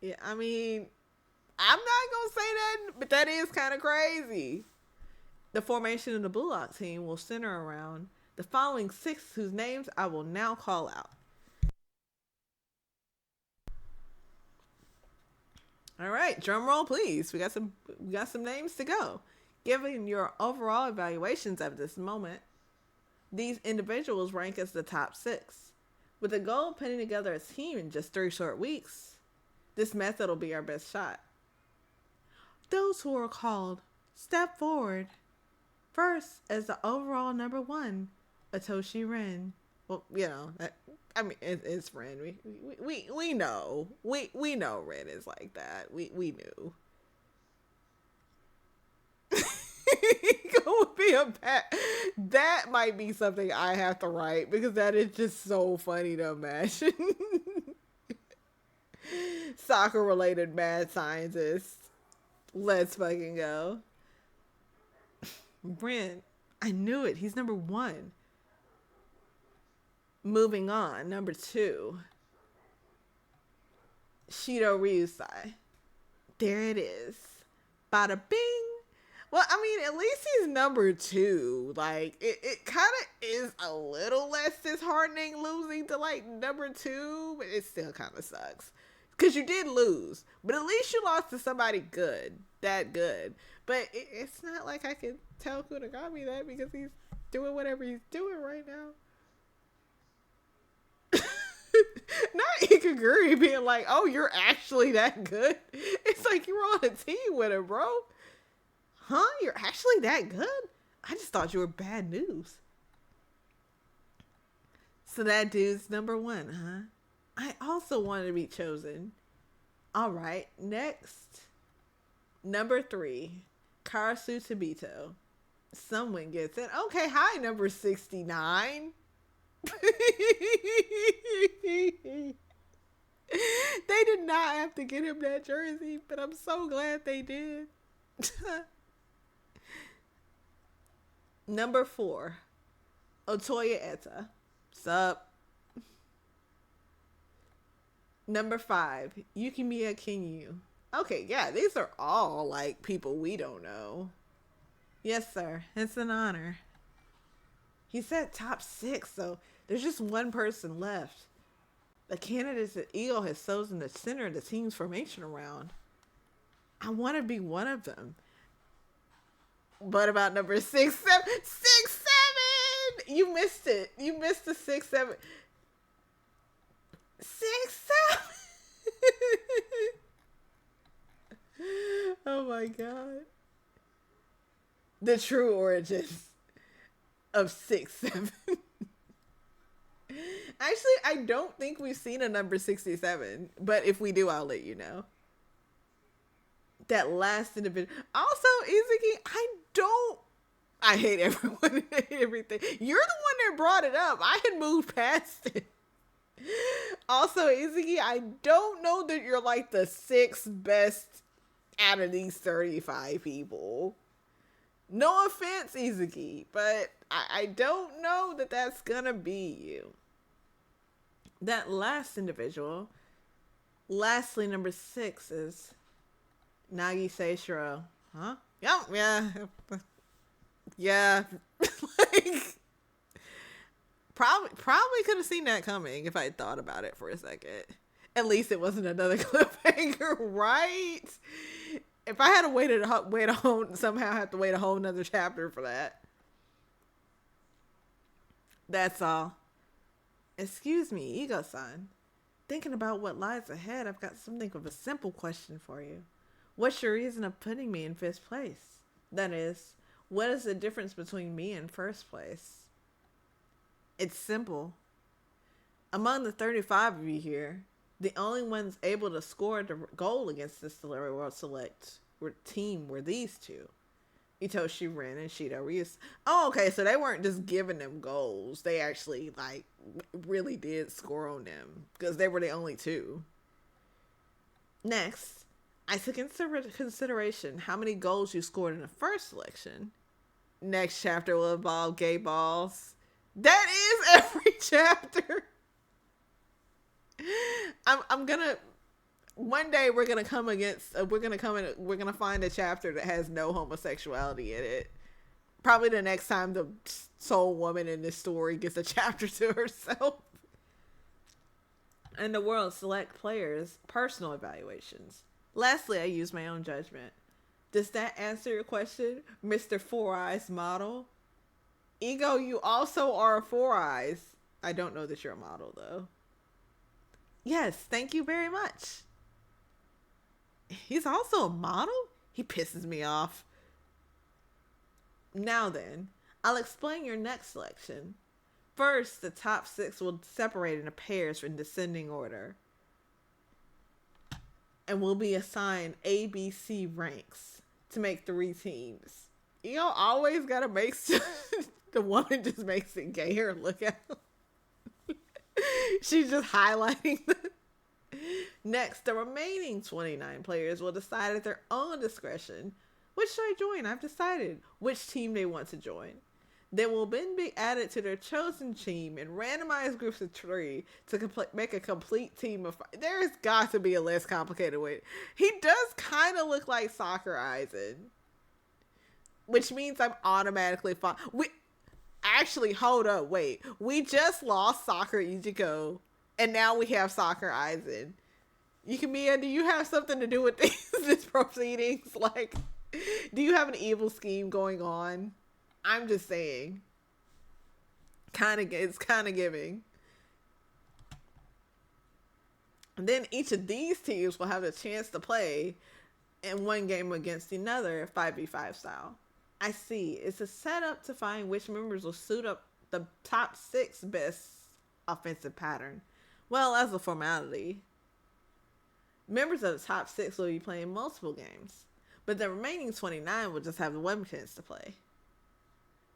Yeah, I mean, I'm not going to say that, but that is kind of crazy. The formation of the Blue Lock team will center around the following 6 whose names I will now call out. All right, drum roll, please. We got some names to go. Given your overall evaluations at this moment, these individuals rank as the top 6. With the goal of putting together a team in just 3 short weeks, this method will be our best shot. Those who are called step forward. First, as the overall number 1, Atoshi Ren. Well, you know, it's Ren. We know. We know Ren is like that. We knew. That might be something I have to write because that is just so funny to imagine. Soccer related mad scientists. Let's fucking go. Brent, I knew it. He's number 1. Moving on. Number 2. Shido Ryusai. There it is. Bada bing. Well, I mean, at least he's number 2. Like, it kind of is a little less disheartening losing to, like, number 2, but it still kind of sucks. Because you did lose, but at least you lost to somebody good. That good. But it's not like I can tell Kunigami that because he's doing whatever he's doing right now. Not Ikaguri being like, oh, you're actually that good. It's like you were on a team with him, bro. Huh? You're actually that good? I just thought you were bad news. So that dude's number 1, huh? I also wanted to be chosen. All right, next. Number 3, Karasu Tabito. Someone gets it. Okay, hi, number 69. They did not have to get him that jersey, but I'm so glad they did. Number 4, Otoya Eta. Sup? Number 5, Yukimiya Kinyu. Okay, yeah, these are all like people we don't know. Yes, sir. It's an honor. He said top six, so there's just one person left. The candidates that Eagle has chosen to center the team's formation around. I want to be one of them. What about number six, seven? Six, seven! You missed it. You missed the six, seven. Six, seven! Oh my god. The true origins of 6'7". Actually, I don't think we've seen a number 67, but if we do, I'll let you know. That last individual. Also, Izuki, I hate everyone and hate everything. You're the one that brought it up. I had moved past it. Also, Izuki, I don't know that you're like the sixth best out of these 35 people. No offense, Izuki, but I don't know that that's gonna be you. That last individual, lastly, number 6 is Nagi Seishiro. Huh? Yep, yeah. Yeah. Like, probably could have seen that coming if I had thought about it for a second. At least it wasn't another cliffhanger, right? If I had to wait a whole somehow have to wait a whole another chapter for that. That's all. Excuse me, Ego-san. Thinking about what lies ahead, I've got something of a simple question for you. What's your reason of putting me in 5th place? That is, what is the difference between me and 1st place? It's simple. Among the 35 of you here, the only ones able to score the goal against the Stellar World Select team were these two. Itoshi Ren and Shido Ryus. Oh, okay, so they weren't just giving them goals. They actually, like, really did score on them. Because they were the only two. Next, I took into consideration how many goals you scored in the first selection. Next chapter will involve gay balls. That is every chapter. I'm gonna... One day we're gonna find a chapter that has no homosexuality in it. Probably the next time the sole woman in this story gets a chapter to herself. And the world select players' personal evaluations. Lastly, I use my own judgment. Does that answer your question, Mr. Four Eyes model? Ego, you also are a Four Eyes. I don't know that you're a model though. Yes, thank you very much. He's also a model? He pisses me off. Now then, I'll explain your next selection. First, the top 6 will separate into pairs in descending order. And will be assigned ABC ranks to make 3 teams. You know, always gotta make the woman just makes it gayer. Look at her. She's just highlighting the... Next, the remaining 29 players will decide at their own discretion which should I join. I've decided which team they want to join. They will then be added to their chosen team in randomized groups of 3 to make a complete team of 5. There's got to be a less complicated way. He does kind of look like Soccer Aizen, which means I'm automatically fine. Actually, hold up, wait. We just lost Soccer Ichigo, and now we have Soccer Aizen. Yukimiya, do you have something to do with these proceedings? Like, do you have an evil scheme going on? I'm just saying. It's kind of giving. And then each of these teams will have a chance to play in one game against another, 5v5 style. I see. It's a setup to find which members will suit up the top 6 best offensive pattern. Well, as a formality, members of the top 6 will be playing multiple games, but the remaining 29 will just have one chance to play.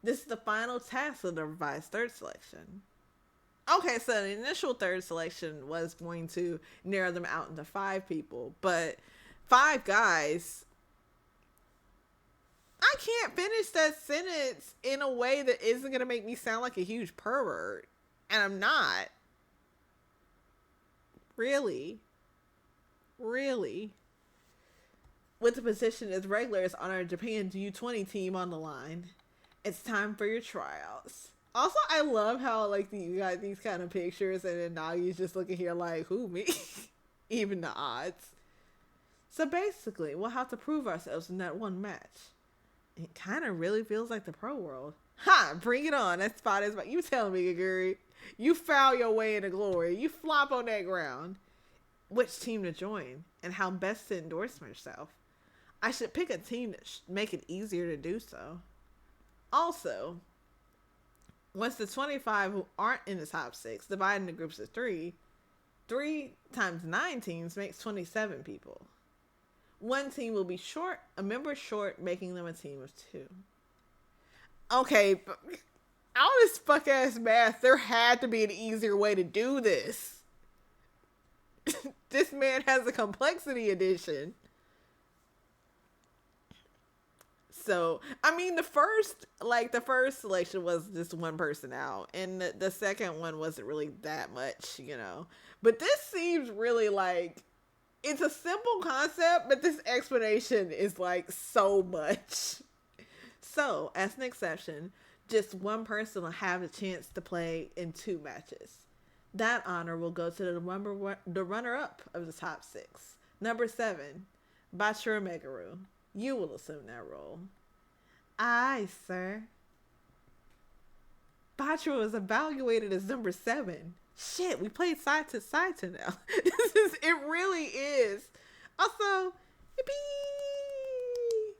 This is the final task of the revised 3rd selection. Okay, so the initial 3rd selection was going to narrow them out into 5 people, but 5 guys... I can't finish that sentence in a way that isn't going to make me sound like a huge pervert. And I'm not. Really? with the position as regulars on our Japan U20 team on the line. It's time for your tryouts. Also, I love how like you got these kind of pictures, and then Nagi's just looking here like, who, me? Even the odds. So basically, we'll have to prove ourselves in that one match. It kind of really feels like the pro world. Ha! Bring it on. That spot is about. You tell me, Gaguri. You foul your way into glory. You flop on that ground. Which team to join and how best to endorse myself. I should pick a team that make it easier to do so. Also, once the 25 who aren't in the top 6 divide into groups of 3, 3 times 9 teams makes 27 people. One team will be short, a member short, making them a team of 2. Okay, but all this fuck ass math, there had to be an easier way to do this. This man has a complexity edition. So, I mean, the first selection was just one person out, and the second one wasn't really that much, you know. But this seems really like, it's a simple concept, but this explanation is like so much. So, as an exception, just one person will have a chance to play in 2 matches. That honor will go to the runner-up of the top 6. Number 7, Bachira Megaru. You will assume that role. Aye, sir. Bachira was evaluated as number 7. Shit, we played side to now. It really is. Also, yippee!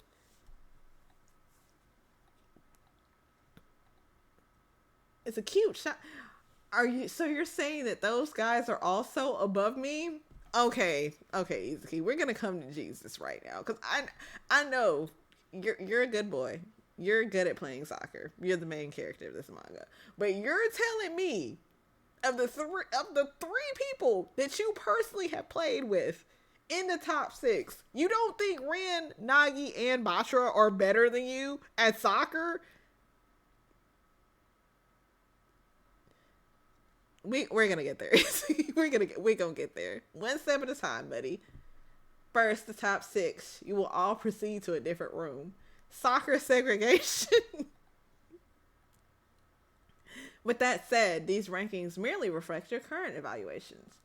It's a cute shot. So you're saying that those guys are also above me? Okay, Izuki, we're gonna come to Jesus right now, because I know you're a good boy. You're good at playing soccer. You're the main character of this manga, but you're telling me of the three people that you personally have played with in the top 6, you don't think Rin, Nagi, and Bachira are better than you at soccer? We're gonna get there. we're gonna get there. One step at a time, buddy. First, the top 6. You will all proceed to a different room. Soccer segregation. With that said, these rankings merely reflect your current evaluations.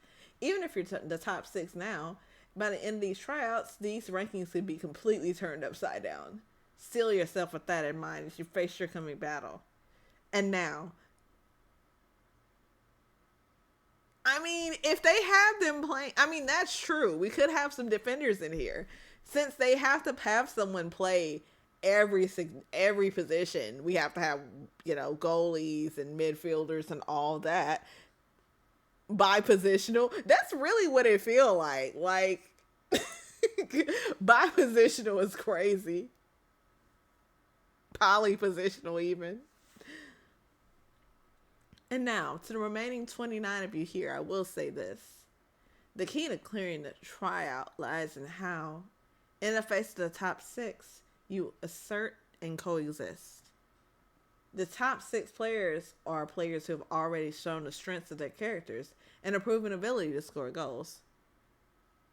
Even if you're the top 6 now, by the end of these tryouts, these rankings could be completely turned upside down. Steel yourself with that in mind as you face your coming battle. And now, I mean, if they have them playing, I mean, that's true. We could have some defenders in here. Since they have to have someone play every position, we have to have, you know, goalies and midfielders and all that. Bi-positional. That's really what it feels like. Like, bi-positional is crazy. Poly-positional even. And now, to the remaining 29 of you here, I will say this. The key to clearing the tryout lies in how, in the face of the top 6, you assert and coexist. The top 6 players are players who have already shown the strengths of their characters and a proven ability to score goals.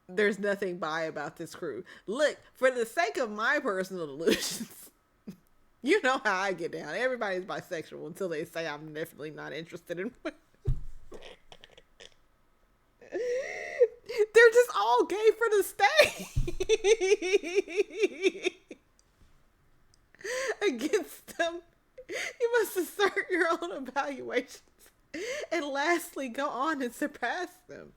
There's nothing bi about this crew. Look, for the sake of my personal delusions, you know how I get down. Everybody's bisexual until they say I'm definitely not interested in women. They're just all gay for the stay. Against them, you must assert your own evaluations. And lastly, go on and surpass them.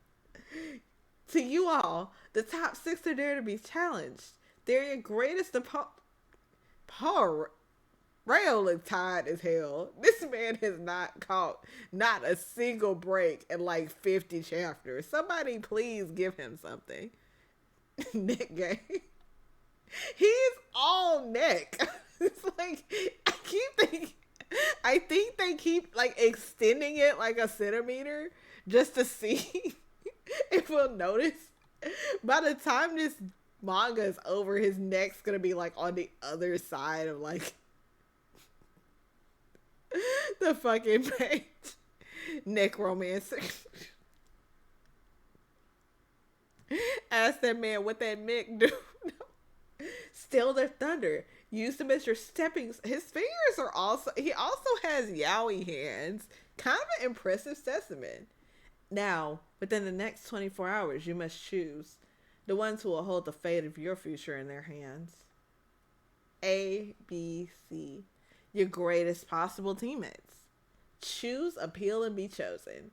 To you all, the top 6 are there to be challenged. They're your greatest Rayo looked tired as hell. This man has not caught not a single break in like 50 chapters. Somebody please give him something. Neck gay. He's all neck. It's like, I think they keep like extending it like a centimeter just to see if we'll notice. By the time this manga is over, his neck's gonna be like on the other side of like the fucking page. Necromancer. Ask that man what that Mick do. Steal their thunder. Use them as your stepping. His fingers are also. He also has yaoi hands. Kind of an impressive specimen. Now, within the next 24 hours, you must choose the ones who will hold the fate of your future in their hands. A, B, C. Your greatest possible teammates. Choose, appeal, and be chosen.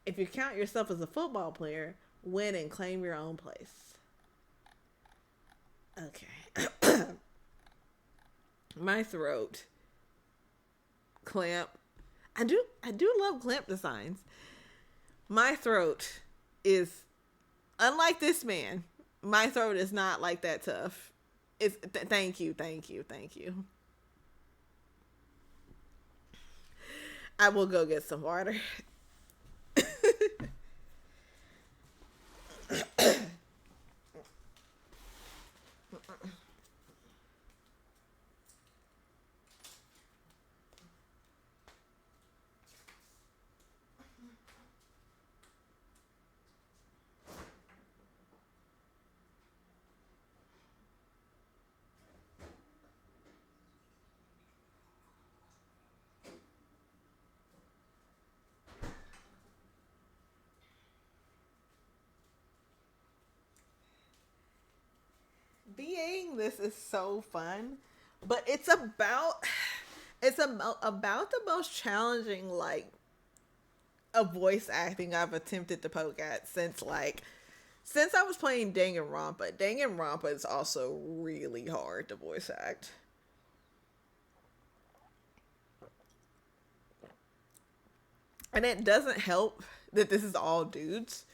If you count yourself as a football player, win and claim your own place. Okay. My throat. Clamp. I do love clamp designs. My throat is, unlike this man, my throat is not like that tough. Thank you. I will go get some water. Being this is so fun, but it's about the most challenging like a voice acting I've attempted to poke at since I was playing Danganronpa. Danganronpa is also really hard to voice act. And it doesn't help that this is all dudes.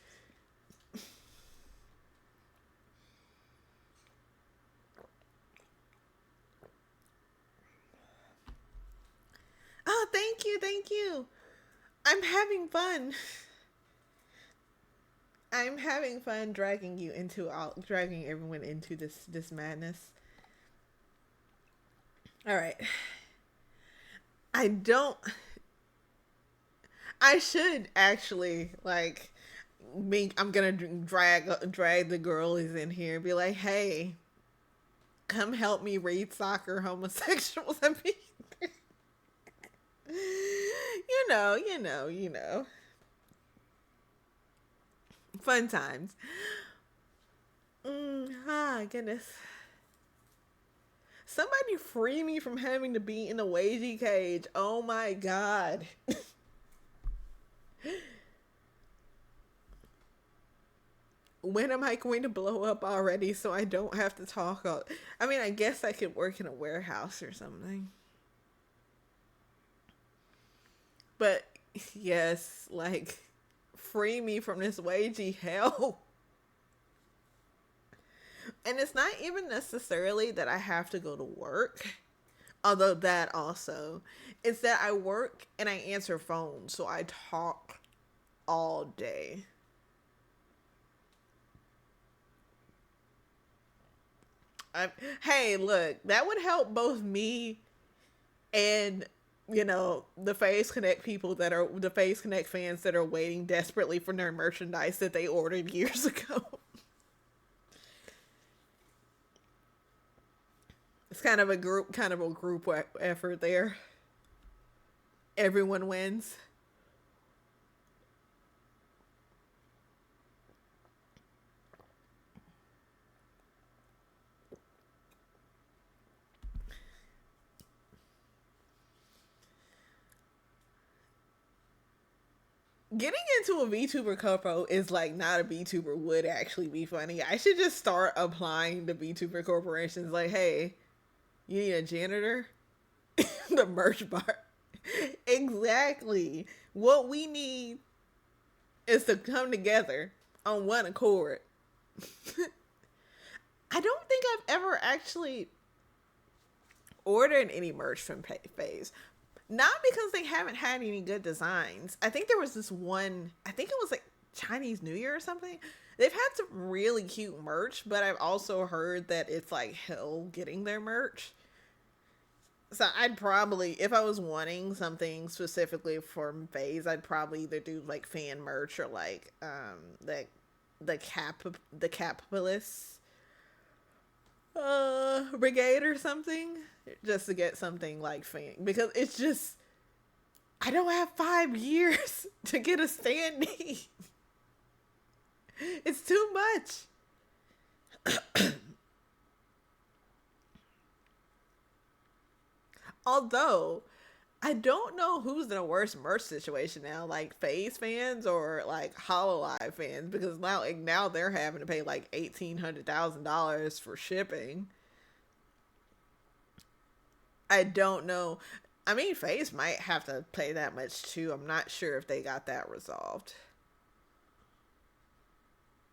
Oh, thank you. I'm having fun. I'm having fun dragging everyone into this madness. All right. I don't. I should actually like. I'm gonna drag the girlies in here and be like, hey, come help me read soccer homosexuals. I mean, you know. Fun times. Goodness. Somebody free me from having to be in a wagey cage. Oh my god. When am I going to blow up already so I don't have to talk? I mean, I guess I could work in a warehouse or something. But yes, like, free me from this wagey hell. And it's not even necessarily that I have to go to work. Although that also. It's that I work and I answer phones. So I talk all day. Hey, look, that would help both me and, the Phase Connect people that are the Phase Connect fans that are waiting desperately for their merchandise that they ordered years ago. It's kind of a group effort there. Everyone wins. Getting into a VTuber corpo is like not a VTuber would actually be funny. I should just start applying to VTuber corporations like, hey, you need a janitor? The merch bar. Exactly. What we need is to come together on one accord. I don't think I've ever actually ordered any merch from Phase. Not because they haven't had any good designs. I think there was this one, I think it was like Chinese New Year or something. They've had some really cute merch, but I've also heard that it's like hell getting their merch. So I'd probably, if I was wanting something specifically for Phase, I'd probably either do like fan merch or like the capitalists. brigade or something, just to get something like fan, because it's just, I don't have 5 years to get a standee. It's too much. Although I don't know who's in a worse merch situation now, like Phase fans or like Hololive fans, because now they're having to pay like $1,800,000 for shipping. I don't know. I mean, Phase might have to pay that much too. I'm not sure if they got that resolved.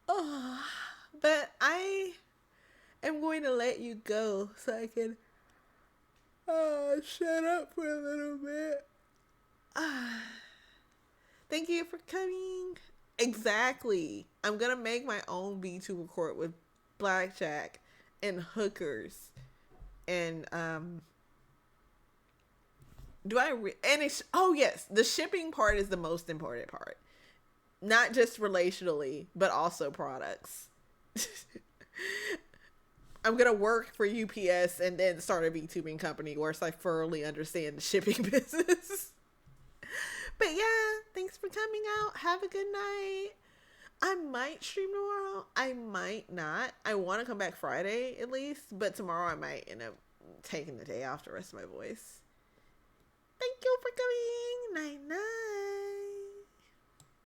Oh, but I am going to let you go so I can shut up for a little bit. Thank you for coming. Exactly. I'm gonna make my own VTuber court with blackjack and hookers and and it's, oh yes, the shipping part is the most important part. Not just relationally, but also products. I'm gonna work for UPS and then start a VTubing company where I thoroughly understand the shipping business. But yeah, thanks for coming out. Have a good night. I might stream tomorrow. I might not. I want to come back Friday at least, but tomorrow I might end up taking the day off to rest my voice. Thank you for coming. Night night.